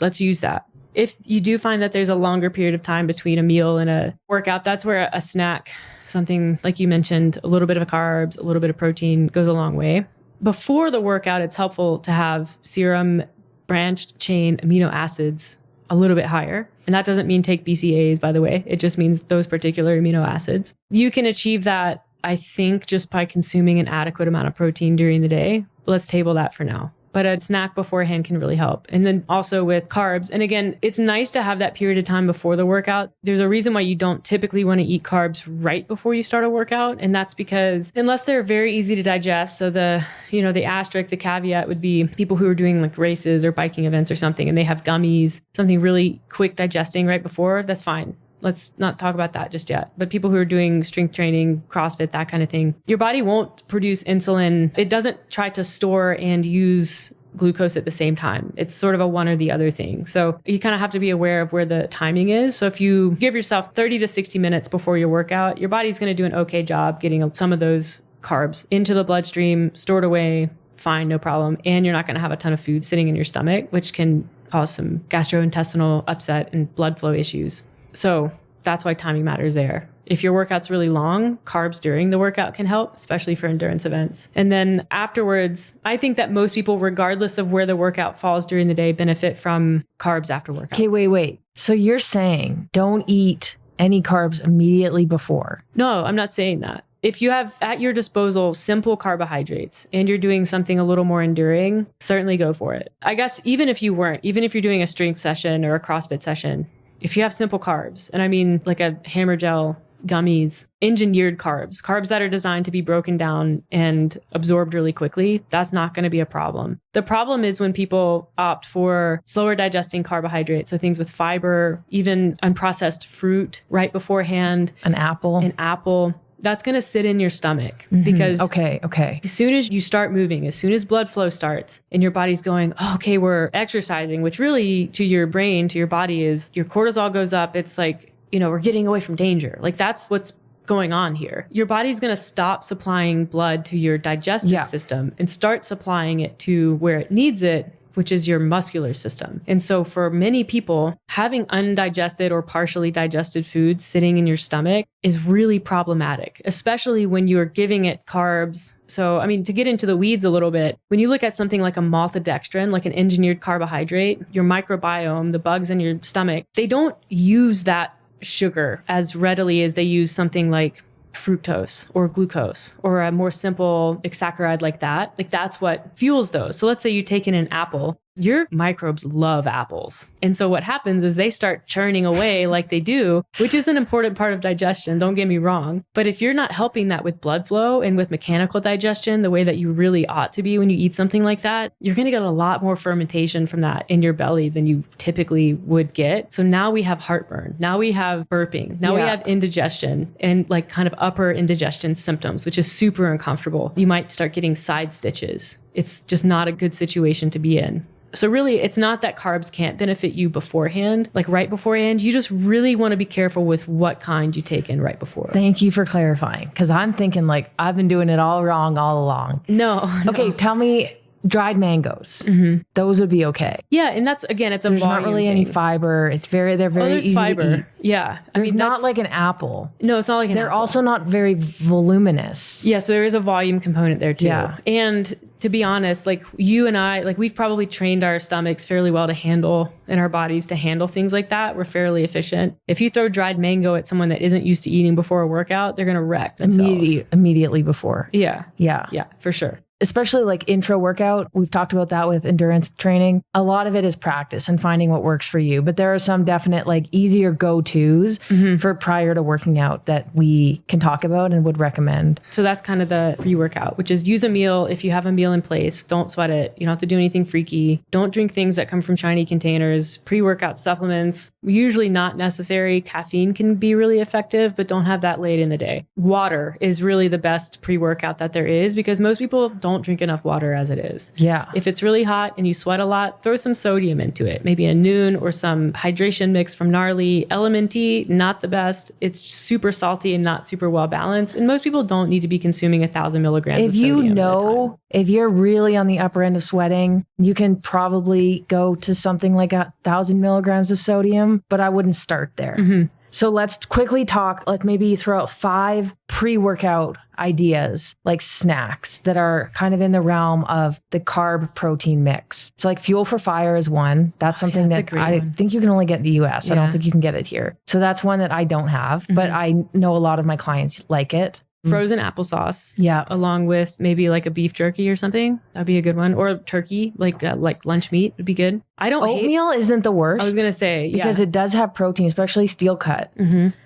Let's use that. If you do find that there's a longer period of time between a meal and a workout, that's where a snack, something like you mentioned, a little bit of carbs, a little bit of protein goes a long way. Before the workout, it's helpful to have serum branched chain amino acids a little bit higher. And that doesn't mean take BCAAs, by the way. It just means those particular amino acids. You can achieve that, I think, just by consuming an adequate amount of protein during the day. Let's table that for now. But a snack beforehand can really help. And then also with carbs. And again, it's nice to have that period of time before the workout. There's a reason why you don't typically want to eat carbs right before you start a workout. And that's because unless they're very easy to digest, so the asterisk, the caveat would be people who are doing like races or biking events or something, and they have gummies, something really quick digesting right before, that's fine. Let's not talk about that just yet. But people who are doing strength training, CrossFit, that kind of thing, your body won't produce insulin. It doesn't try to store and use glucose at the same time. It's sort of a one or the other thing. So you kind of have to be aware of where the timing is. So if you give yourself 30 to 60 minutes before your workout, your body's going to do an okay job getting some of those carbs into the bloodstream, stored away fine, no problem. And you're not going to have a ton of food sitting in your stomach, which can cause some gastrointestinal upset and blood flow issues. So that's why timing matters there. If your workout's really long, carbs during the workout can help, especially for endurance events. And then afterwards, I think that most people, regardless of where the workout falls during the day, benefit from carbs after workouts. Okay, wait. So you're saying don't eat any carbs immediately before? No, I'm not saying that. If you have at your disposal simple carbohydrates and you're doing something a little more enduring, certainly go for it. I guess even if you weren't, even if you're doing a strength session or a CrossFit session, if you have simple carbs, and I mean like a hammer gel, gummies, engineered carbs that are designed to be broken down and absorbed really quickly, that's not going to be a problem. The problem is when people opt for slower digesting carbohydrates, so things with fiber, even unprocessed fruit right beforehand. An apple. That's going to sit in your stomach because Okay. as soon as you start moving, as soon as blood flow starts and your body's going, oh, okay, we're exercising, which really to your brain, to your body is your cortisol goes up. It's like, we're getting away from danger. Like that's what's going on here. Your body's going to stop supplying blood to your digestive system and start supplying it to where it needs it, which is your muscular system. And so for many people, having undigested or partially digested foods sitting in your stomach is really problematic, especially when you're giving it carbs. So, I mean, to get into the weeds a little bit, when you look at something like a maltodextrin, like an engineered carbohydrate, your microbiome, the bugs in your stomach, they don't use that sugar as readily as they use something like fructose or glucose or a more simple saccharide like that. Like that's what fuels those. So let's say you take in an apple, your microbes love apples. And so what happens is they start churning away like they do, which is an important part of digestion. Don't get me wrong. But if you're not helping that with blood flow and with mechanical digestion, the way that you really ought to be when you eat something like that, you're going to get a lot more fermentation from that in your belly than you typically would get. So now we have heartburn. Now we have burping. Now we have indigestion and like kind of upper indigestion symptoms, which is super uncomfortable. You might start getting side stitches. It's just not a good situation to be in. So really, it's not that carbs can't benefit you beforehand, like right beforehand. You just really want to be careful with what kind you take in right before. Thank you for clarifying, because I'm thinking like I've been doing it all wrong all along. No. Okay, tell me dried mangoes. Those would be okay. Yeah, and that's, again, it's a There's volume not really thing. any fiber. They're very easy fiber. to eat. Yeah. There's not like an apple. No, it's not like an They're apple. also not very voluminous. Yeah, so there is a volume component there too. Yeah. And to be honest, like you and I, like we've probably trained our stomachs fairly well to handle, and our bodies to handle things like that. We're fairly efficient. If you throw dried mango at someone that isn't used to eating before a workout, they're going to wreck themselves. Immediately before. Yeah, Yeah. for sure. Especially like intro workout. We've talked about that with endurance training. A lot of it is practice and finding what works for you. But there are some definite like easier go-tos for prior to working out that we can talk about and would recommend. So that's kind of the pre-workout, which is use a meal. If you have a meal in place, don't sweat it. You don't have to do anything freaky. Don't drink things that come from shiny containers. Pre-workout supplements, usually not necessary. Caffeine can be really effective, but don't have that late in the day. Water is really the best pre-workout that there is because most people don't drink enough water as it is. Yeah. If it's really hot and you sweat a lot, throw some sodium into it. Maybe a Noon or some hydration mix from Gnarly. LMNT, not the best. It's super salty and not super well balanced. And most people don't need to be consuming 1,000 milligrams of sodium. If you're really on the upper end of sweating, you can probably go to something like 1,000 milligrams of sodium, but I wouldn't start there. So let's quickly talk. Let's maybe throw out 5 pre-workout ideas, like snacks that are kind of in the realm of the carb protein mix. So like Fuel for Fire is one. That's something that I think you can only get in the US. I don't think you can get it here. So that's one that I don't have, but I know a lot of my clients like it. Frozen applesauce. Yeah. Along with maybe like a beef jerky or something. That'd be a good one. Or turkey, like lunch meat would be good. I don't Oatmeal isn't the worst. I was going to say, because it does have protein, especially steel cut.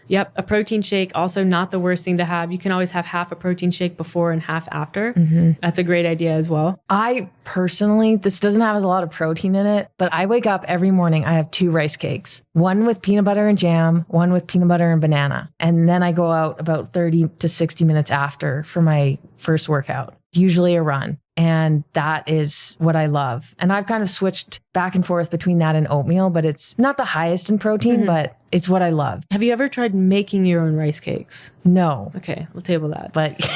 Yep. A protein shake, also not the worst thing to have. You can always have half a protein shake before and half after. That's a great idea as well. I personally, this doesn't have a lot of protein in it, but I wake up every morning, I have 2 rice cakes, one with peanut butter and jam, one with peanut butter and banana. And then I go out about 30 to 60 minutes after for my first workout, usually a run. And that is what I love. And I've kind of switched back and forth between that and oatmeal, but it's not the highest in protein, but it's what I love. Have you ever tried making your own rice cakes? No. Okay, we'll table that. But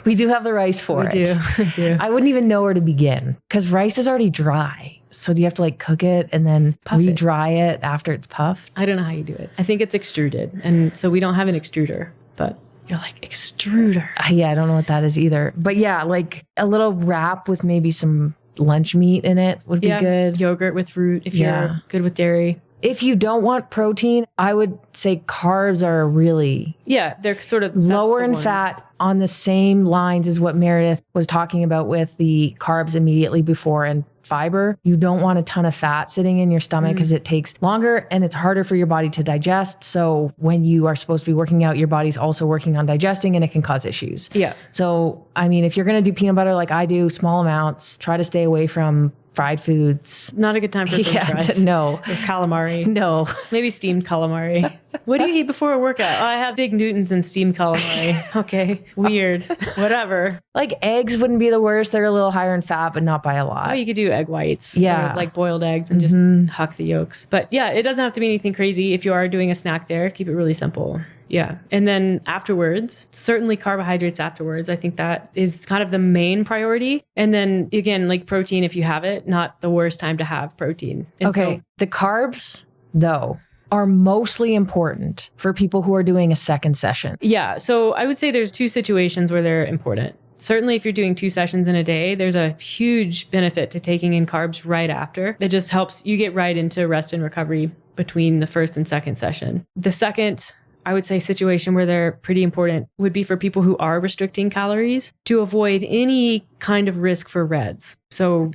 We do have the rice for it. We do. I wouldn't even know where to begin because rice is already dry. So do you have to like cook it and then Puff it. re-dry it after it's puffed? I don't know how you do it. I think it's extruded. And so we don't have an extruder, but you're like, extruder. Yeah, I don't know what that is either. But yeah, like a little wrap with maybe some lunch meat in it would be good. Yogurt with fruit if you're good with dairy. If you don't want protein, I would say carbs are really they're sort of lower in fat on the same lines as what Meredith was talking about with the carbs immediately before and fiber. You don't want a ton of fat sitting in your stomach because it takes longer and it's harder for your body to digest. So when you are supposed to be working out, your body's also working on digesting and it can cause issues. Yeah. So, I mean, if you're going to do peanut butter like I do, small amounts, try to stay away from fried foods. Not a good time for french fries. No. Or calamari. No. Maybe steamed calamari. What do you eat before a workout? Oh, I have big Newtons and steamed calamari. Okay. Weird. Whatever. Like eggs wouldn't be the worst. They're a little higher in fat, but not by a lot. Oh, you could do egg whites. Yeah. Or like boiled eggs and just huck the yolks. But yeah, it doesn't have to be anything crazy. If you are doing a snack there, keep it really simple. Yeah. And then afterwards, certainly carbohydrates afterwards. I think that is kind of the main priority. And then again, like protein, if you have it, not the worst time to have protein. And okay. The carbs, though, are mostly important for people who are doing a second session. Yeah. So I would say there's two situations where they're important. Certainly, if you're doing 2 sessions in a day, there's a huge benefit to taking in carbs right after. That just helps you get right into rest and recovery between the first and second session. The second, I would say, situation where they're pretty important would be for people who are restricting calories to avoid any kind of risk for REDs. So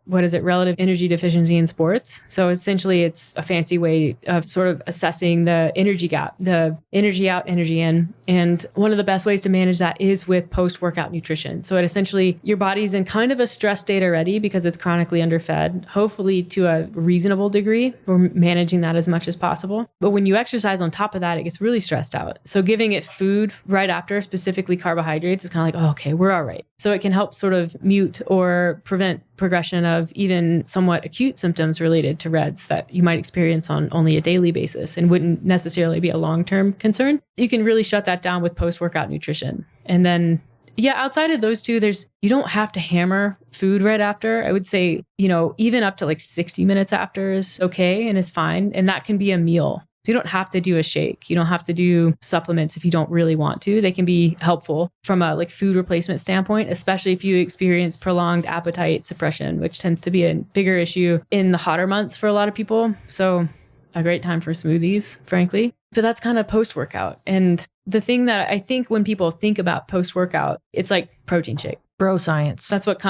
relative energy deficiency in sports. So essentially it's a fancy way of sort of assessing the energy gap, the energy out, energy in. And one of the best ways to manage that is with post-workout nutrition. So it essentially, your body's in kind of a stress state already because it's chronically underfed, hopefully to a reasonable degree. We're managing that as much as possible. But when you exercise on top of that, it gets really stressed out. So giving it food right after, specifically carbohydrates, is kind of like, oh, okay, we're all right. So it can help sort of mute or prevent progression of even somewhat acute symptoms related to REDs that you might experience on only a daily basis and wouldn't necessarily be a long-term concern. You can really shut that down with post-workout nutrition. And then, outside of those two, you don't have to hammer food right after. I would say, even up to like 60 minutes after is okay and is fine. And that can be a meal. So you don't have to do a shake. You don't have to do supplements if you don't really want to. They can be helpful from a like food replacement standpoint, especially if you experience prolonged appetite suppression, which tends to be a bigger issue in the hotter months for a lot of people. So a great time for smoothies, frankly. But that's kind of post-workout. And the thing that I think when people think about post-workout, it's like protein shake. Bro science. That's what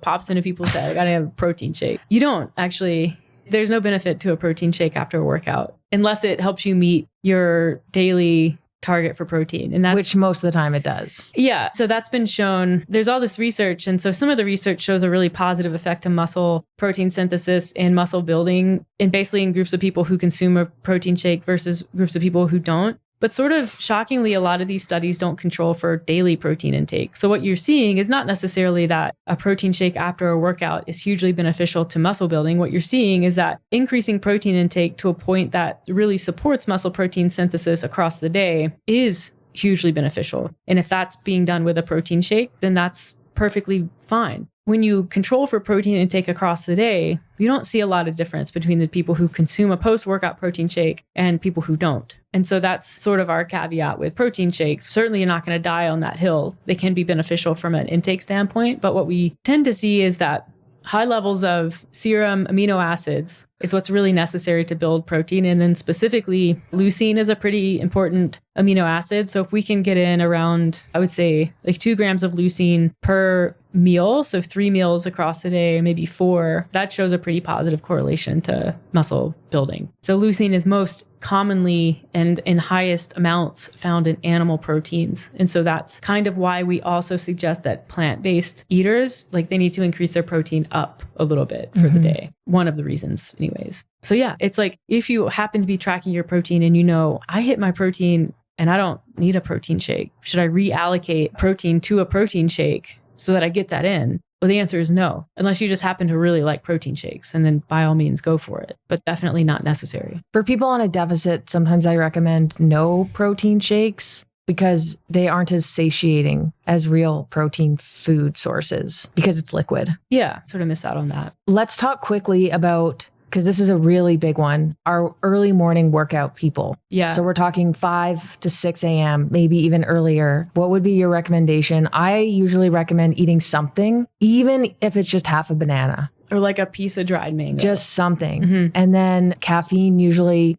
pops into people's head. I gotta have a protein shake. You don't actually. There's no benefit to a protein shake after a workout unless it helps you meet your daily target for protein. And that's, which most of the time it does. Yeah. So that's been shown. There's all this research. And so some of the research shows a really positive effect to muscle protein synthesis and muscle building, and basically in groups of people who consume a protein shake versus groups of people who don't. But sort of shockingly, a lot of these studies don't control for daily protein intake. So what you're seeing is not necessarily that a protein shake after a workout is hugely beneficial to muscle building. What you're seeing is that increasing protein intake to a point that really supports muscle protein synthesis across the day is hugely beneficial. And if that's being done with a protein shake, then that's perfectly fine. When you control for protein intake across the day, you don't see a lot of difference between the people who consume a post-workout protein shake and people who don't. And so that's sort of our caveat with protein shakes. Certainly you're not going to die on that hill. They can be beneficial from an intake standpoint, but what we tend to see is that high levels of serum amino acids is what's really necessary to build protein. And then specifically, leucine is a pretty important amino acid. So if we can get in around, I would say, like 2 grams of leucine per meal, so 3 meals across the day, maybe 4, that shows a pretty positive correlation to muscle building. So leucine is most commonly and in highest amounts found in animal proteins. And so that's kind of why we also suggest that plant-based eaters, like they need to increase their protein up a little bit for the day. One of the reasons anyways. So yeah, it's like if you happen to be tracking your protein and I hit my protein and I don't need a protein shake, should I reallocate protein to a protein shake so that I get that in? Well, the answer is no, unless you just happen to really like protein shakes, and then by all means go for it, but definitely not necessary. For people on a deficit, sometimes I recommend no protein shakes. because they aren't as satiating as real protein food sources because it's liquid. Yeah, sort of miss out on that. Let's talk quickly about, because this is a really big one, our early morning workout people. Yeah. So we're talking 5 to 6 a.m., maybe even earlier. What would be your recommendation? I usually recommend eating something, even if it's just half a banana. Or like a piece of dried mango. Just something. And then caffeine, usually,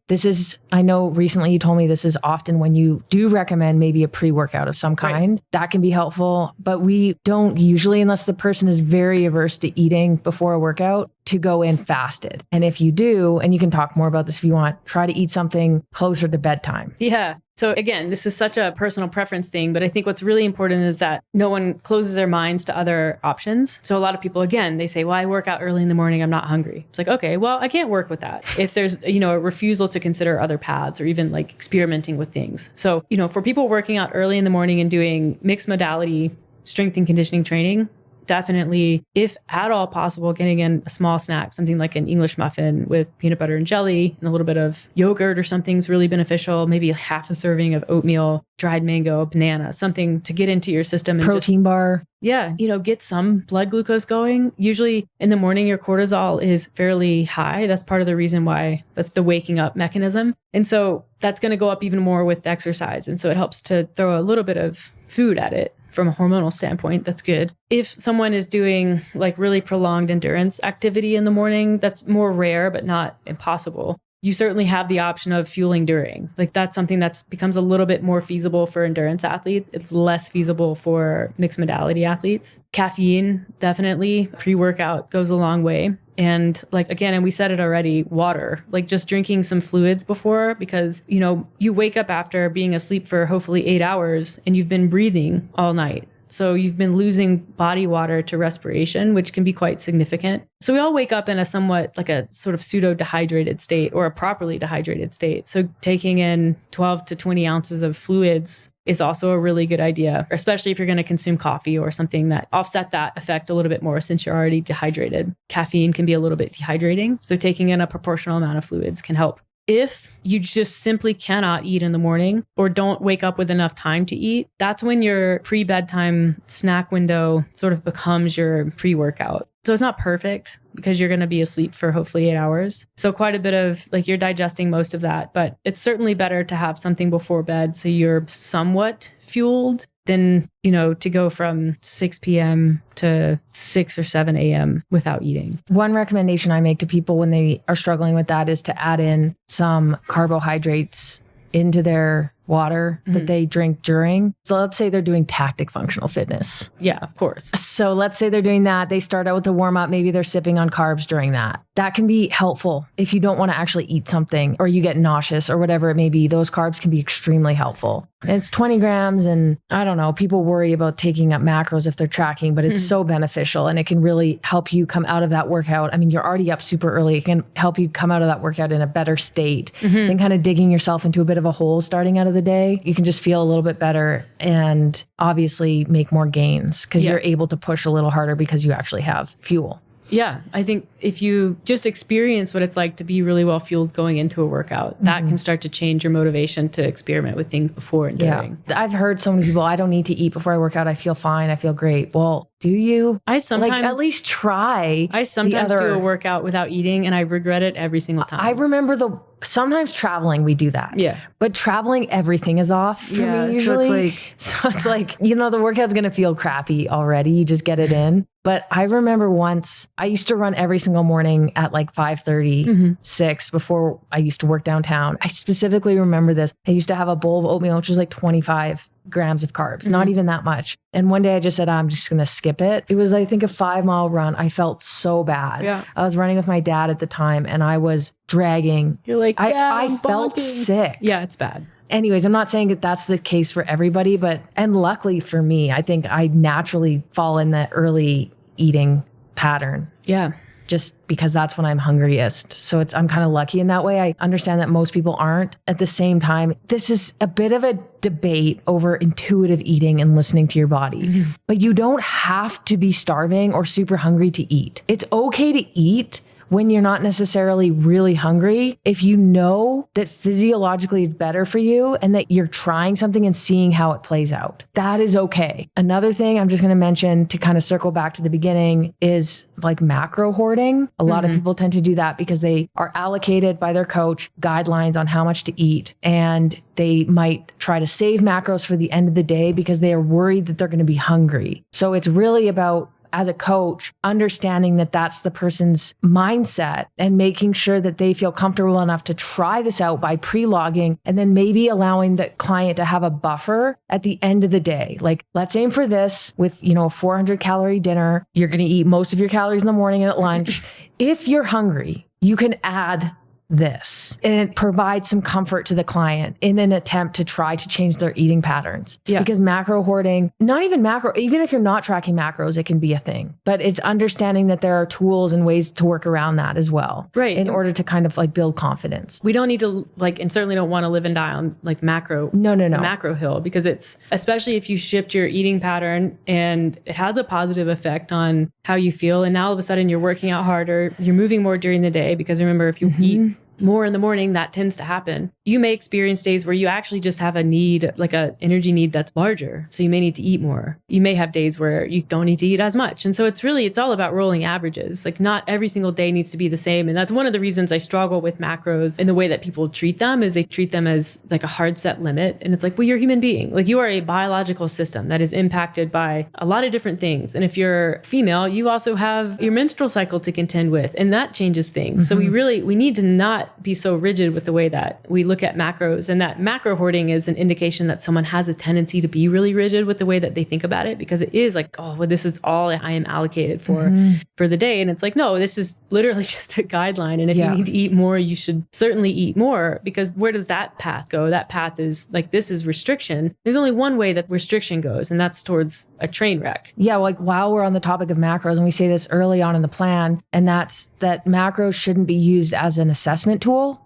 I know recently you told me this is often when you do recommend maybe a pre-workout of some kind. Right. That can be helpful, but we don't usually, unless the person is very averse to eating before a workout, to go in fasted. And if you do, and you can talk more about this if you want, try to eat something closer to bedtime. Yeah. So again, this is such a personal preference thing, but I think what's really important is that no one closes their minds to other options. So a lot of people, again, they say, well, I work out early in the morning, I'm not hungry. It's like, okay, well, I can't work with that. If there's, a refusal to consider other paths or even like experimenting with things. So, for people working out early in the morning and doing mixed modality strength and conditioning training, definitely, if at all possible, getting in a small snack, something like an English muffin with peanut butter and jelly and a little bit of yogurt or something is really beneficial. Maybe half a serving of oatmeal, dried mango, banana, something to get into your system. And protein bar. Yeah. Get some blood glucose going. Usually in the morning, your cortisol is fairly high. That's part of the reason why that's the waking up mechanism. And so that's going to go up even more with exercise. And so it helps to throw a little bit of food at it. From a hormonal standpoint, that's good. If someone is doing like really prolonged endurance activity in the morning, that's more rare, but not impossible. You certainly have the option of fueling during. Like that's something that becomes a little bit more feasible for endurance athletes. It's less feasible for mixed modality athletes. Caffeine, definitely. Pre-workout goes a long way. And like, again, and we said it already, water, like just drinking some fluids before, because, you wake up after being asleep for hopefully 8 hours and you've been breathing all night. So you've been losing body water to respiration, which can be quite significant. So we all wake up in a somewhat like a sort of pseudo dehydrated state or a properly dehydrated state. So taking in 12 to 20 ounces of fluids is also a really good idea, especially if you're going to consume coffee or something that offset that effect a little bit more since you're already dehydrated. Caffeine can be a little bit dehydrating. So taking in a proportional amount of fluids can help. If you just simply cannot eat in the morning or don't wake up with enough time to eat, that's when your pre-bedtime snack window sort of becomes your pre-workout. So it's not perfect because you're going to be asleep for hopefully 8 hours. So quite a bit of like you're digesting most of that, but it's certainly better to have something before bed so you're somewhat fueled than, to go from 6 p.m. to 6 or 7 a.m. without eating. One recommendation I make to people when they are struggling with that is to add in some carbohydrates into their water that they drink during. So let's say they're doing tactic functional fitness. Yeah, of course. So let's say they're doing that. They start out with the warm up. Maybe they're sipping on carbs during that. That can be helpful if you don't want to actually eat something or you get nauseous or whatever it may be. Those carbs can be extremely helpful. And it's 20 grams. And I don't know, people worry about taking up macros if they're tracking, but it's so beneficial and it can really help you come out of that workout. I mean, you're already up super early. It can help you come out of that workout in a better state than kind of digging yourself into a bit of a hole starting out of the day. You can just feel a little bit better and obviously make more gains because you're able to push a little harder because you actually have fuel. Yeah, I think if you just experience what it's like to be really well fueled going into a workout, that can start to change your motivation to experiment with things before and during. Yeah. I've heard so many people, I don't need to eat before I work out. I feel fine. I feel great. Well, do you? I sometimes at least try. I sometimes do a workout without eating and I regret it every single time. I remember sometimes traveling, we do that. Yeah. But traveling, everything is off for me usually. So it's like, the workout's going to feel crappy already. You just get it in. But I remember once I used to run every single morning at like 5:30, 6 before I used to work downtown. I specifically remember this. I used to have a bowl of oatmeal, which was like 25 grams of carbs, not even that much. And one day I just said, I'm just going to skip it. It was, I think, a 5-mile run. I felt so bad. Yeah. I was running with my dad at the time and I was dragging. You're like, I felt sick. Yeah, it's bad. Anyways, I'm not saying that that's the case for everybody, and luckily for me, I think I naturally fall in the early eating pattern. Yeah. Just because that's when I'm hungriest. So I'm kind of lucky in that way. I understand that most people aren't. At the same time, this is a bit of a debate over intuitive eating and listening to your body. But you don't have to be starving or super hungry to eat. It's okay to eat when you're not necessarily really hungry, if you know that physiologically it's better for you and that you're trying something and seeing how it plays out, that is okay. Another thing I'm just going to mention to kind of circle back to the beginning is like macro hoarding. A lot of people tend to do that because they are allocated by their coach guidelines on how much to eat, and they might try to save macros for the end of the day because they are worried that they're going to be hungry. So it's really about, as a coach, understanding that that's the person's mindset and making sure that they feel comfortable enough to try this out by pre-logging, and then maybe allowing the client to have a buffer at the end of the day. Like, let's aim for this with, a 400 calorie dinner. You're going to eat most of your calories in the morning and at lunch. If you're hungry, you can add this, and it provides some comfort to the client in an attempt to try to change their eating patterns. Yeah. Because macro hoarding, not even macro, even if you're not tracking macros, it can be a thing, but it's understanding that there are tools and ways to work around that as well. Right. In order to kind of like build confidence. We don't need to and certainly don't want to live and die on like macro. No. Macro hill, because it's, especially if you shift your eating pattern and it has a positive effect on how you feel. And now all of a sudden you're working out harder, you're moving more during the day, because remember, if you eat more in the morning, that tends to happen. You may experience days where you actually just have a need, like a energy need that's larger. So you may need to eat more. You may have days where you don't need to eat as much. And so it's all about rolling averages. Like, not every single day needs to be the same. And that's one of the reasons I struggle with macros and the way that people treat them, is they treat them as like a hard set limit. And it's like, well, you're a human being. Like, you are a biological system that is impacted by a lot of different things. And if you're female, you also have your menstrual cycle to contend with, and that changes things. So we need to not be so rigid with the way that we look at macros, and that macro hoarding is an indication that someone has a tendency to be really rigid with the way that they think about it, because it is like, oh, well, this is all I am allocated for the day. And it's like, no, this is literally just a guideline. And if you need to eat more, you should certainly eat more, because where does that path go? That path is like, this is restriction. There's only one way that restriction goes, and that's towards a train wreck. Yeah. Like, while we're on the topic of macros, and we say this early on in the plan, and that's that macros shouldn't be used as an assessment tool.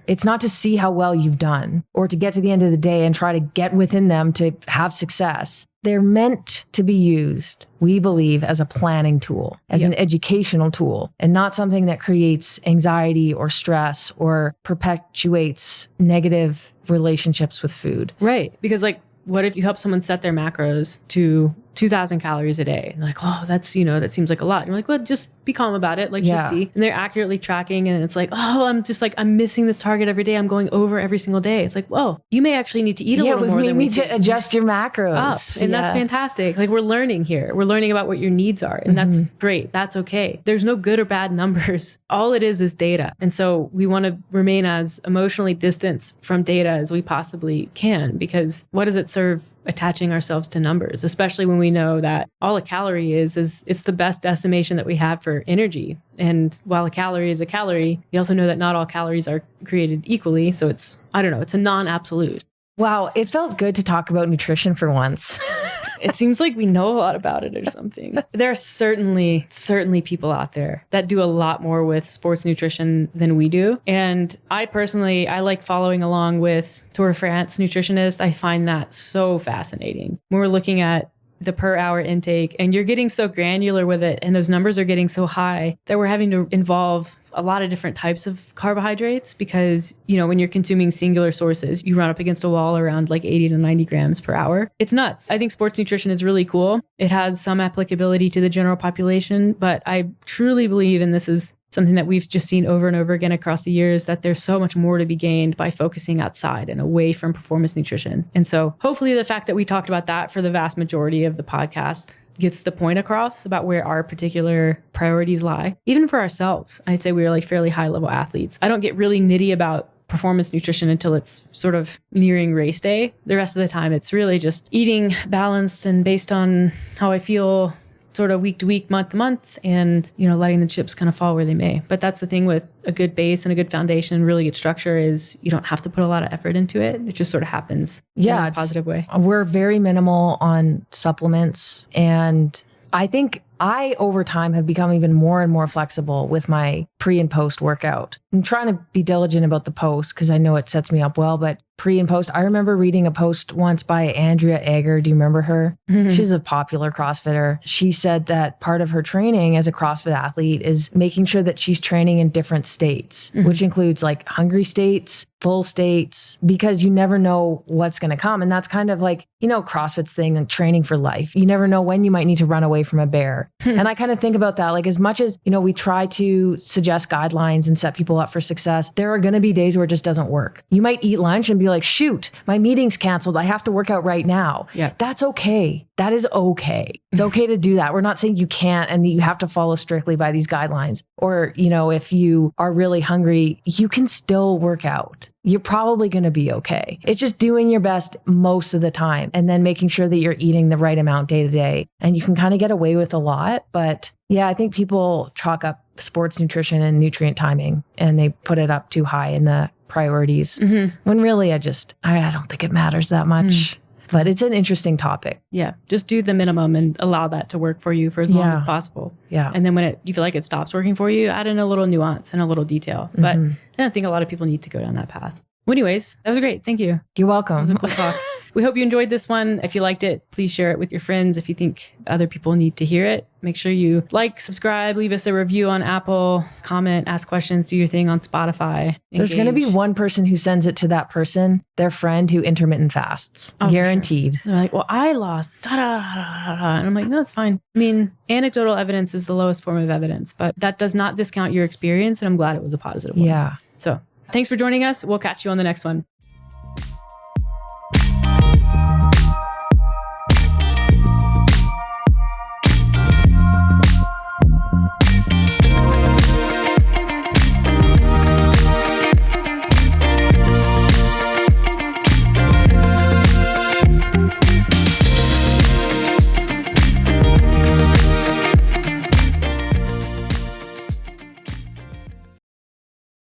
It's not to see how well you've done or to get to the end of the day and try to get within them to have success. They're meant to be used, we believe, as a planning tool, as an educational tool, and not something that creates anxiety or stress or perpetuates negative relationships with food. Right. Because what if you help someone set their macros to 2,000 calories a day? And they're like, oh, that seems like a lot. And you're like, well, just be calm about it. Just see. And they're accurately tracking. And it's like, oh, I'm missing the target every day. I'm going over every single day. It's like, whoa, you may actually need to eat a little more than we need to adjust your macros up. And that's fantastic. Like, we're learning here. We're learning about what your needs are. And that's great. That's okay. There's no good or bad numbers. All it is data. And so we want to remain as emotionally distanced from data as we possibly can, because what does it serve attaching ourselves to numbers, especially when we know that all a calorie is it's the best estimation that we have for energy. And while a calorie is a calorie, we also know that not all calories are created equally. So it's a non-absolute. Wow, it felt good to talk about nutrition for once. It seems like we know a lot about it or something. There are certainly people out there that do a lot more with sports nutrition than we do. And I personally like following along with Tour de France nutritionists. I find that so fascinating. When we're looking at the per hour intake and you're getting so granular with it, and those numbers are getting so high that we're having to involve a lot of different types of carbohydrates, because, when you're consuming singular sources, you run up against a wall around like 80 to 90 grams per hour. It's nuts. I think sports nutrition is really cool. It has some applicability to the general population, but I truly believe, and this is something that we've just seen over and over again across the years, that there's so much more to be gained by focusing outside and away from performance nutrition. And so hopefully the fact that we talked about that for the vast majority of the podcast gets the point across about where our particular priorities lie. Even for ourselves, I'd say we are like fairly high level athletes. I don't get really nitty about performance nutrition until it's sort of nearing race day. The rest of the time, it's really just eating balanced and based on how I feel sort of week to week, month to month, and, letting the chips kind of fall where they may. But that's the thing with a good base and a good foundation, really good structure, is you don't have to put a lot of effort into it. It just sort of happens in a positive way. We're very minimal on supplements. And I think I, over time, have become even more and more flexible with my pre and post workout. I'm trying to be diligent about the post because I know it sets me up well, but pre and post. I remember reading a post once by Andrea Egger. Do you remember her? She's a popular CrossFitter. She said that part of her training as a CrossFit athlete is making sure that she's training in different states, which includes like hungry states, full states, because you never know what's going to come. And that's kind of like, CrossFit's thing and training for life. You never know when you might need to run away from a bear. And I kind of think about that, like as much as, we try to suggest guidelines and set people up for success, there are going to be days where it just doesn't work. You might eat lunch and be like, shoot, my meeting's canceled. I have to work out right now. Yeah. That's okay. That is okay. It's okay to do that. We're not saying you can't and that you have to follow strictly by these guidelines. Or, if you are really hungry, you can still work out. You're probably going to be okay. It's just doing your best most of the time and then making sure that you're eating the right amount day to day. And you can kind of get away with a lot. But yeah, I think people chalk up sports nutrition and nutrient timing and they put it up too high in the priorities. When really I don't think it matters that much. But it's an interesting topic. Yeah. Just do the minimum and allow that to work for you for as long as possible. Yeah. And then when you feel like it stops working for you, add in a little nuance and a little detail. But I don't think a lot of people need to go down that path. Well, anyways, that was great. Thank you. You're welcome. That was a cool talk. We hope you enjoyed this one. If you liked it, please share it with your friends. If you think other people need to hear it, make sure you like, subscribe, leave us a review on Apple, comment, ask questions, do your thing on Spotify. There's going to be one person who sends it to that person, their friend who intermittent fasts. Guaranteed. Sure. They're like, well, I lost. And I'm like, no, it's fine. I mean, anecdotal evidence is the lowest form of evidence, but that does not discount your experience. And I'm glad it was a positive one. Yeah. So thanks for joining us. We'll catch you on the next one.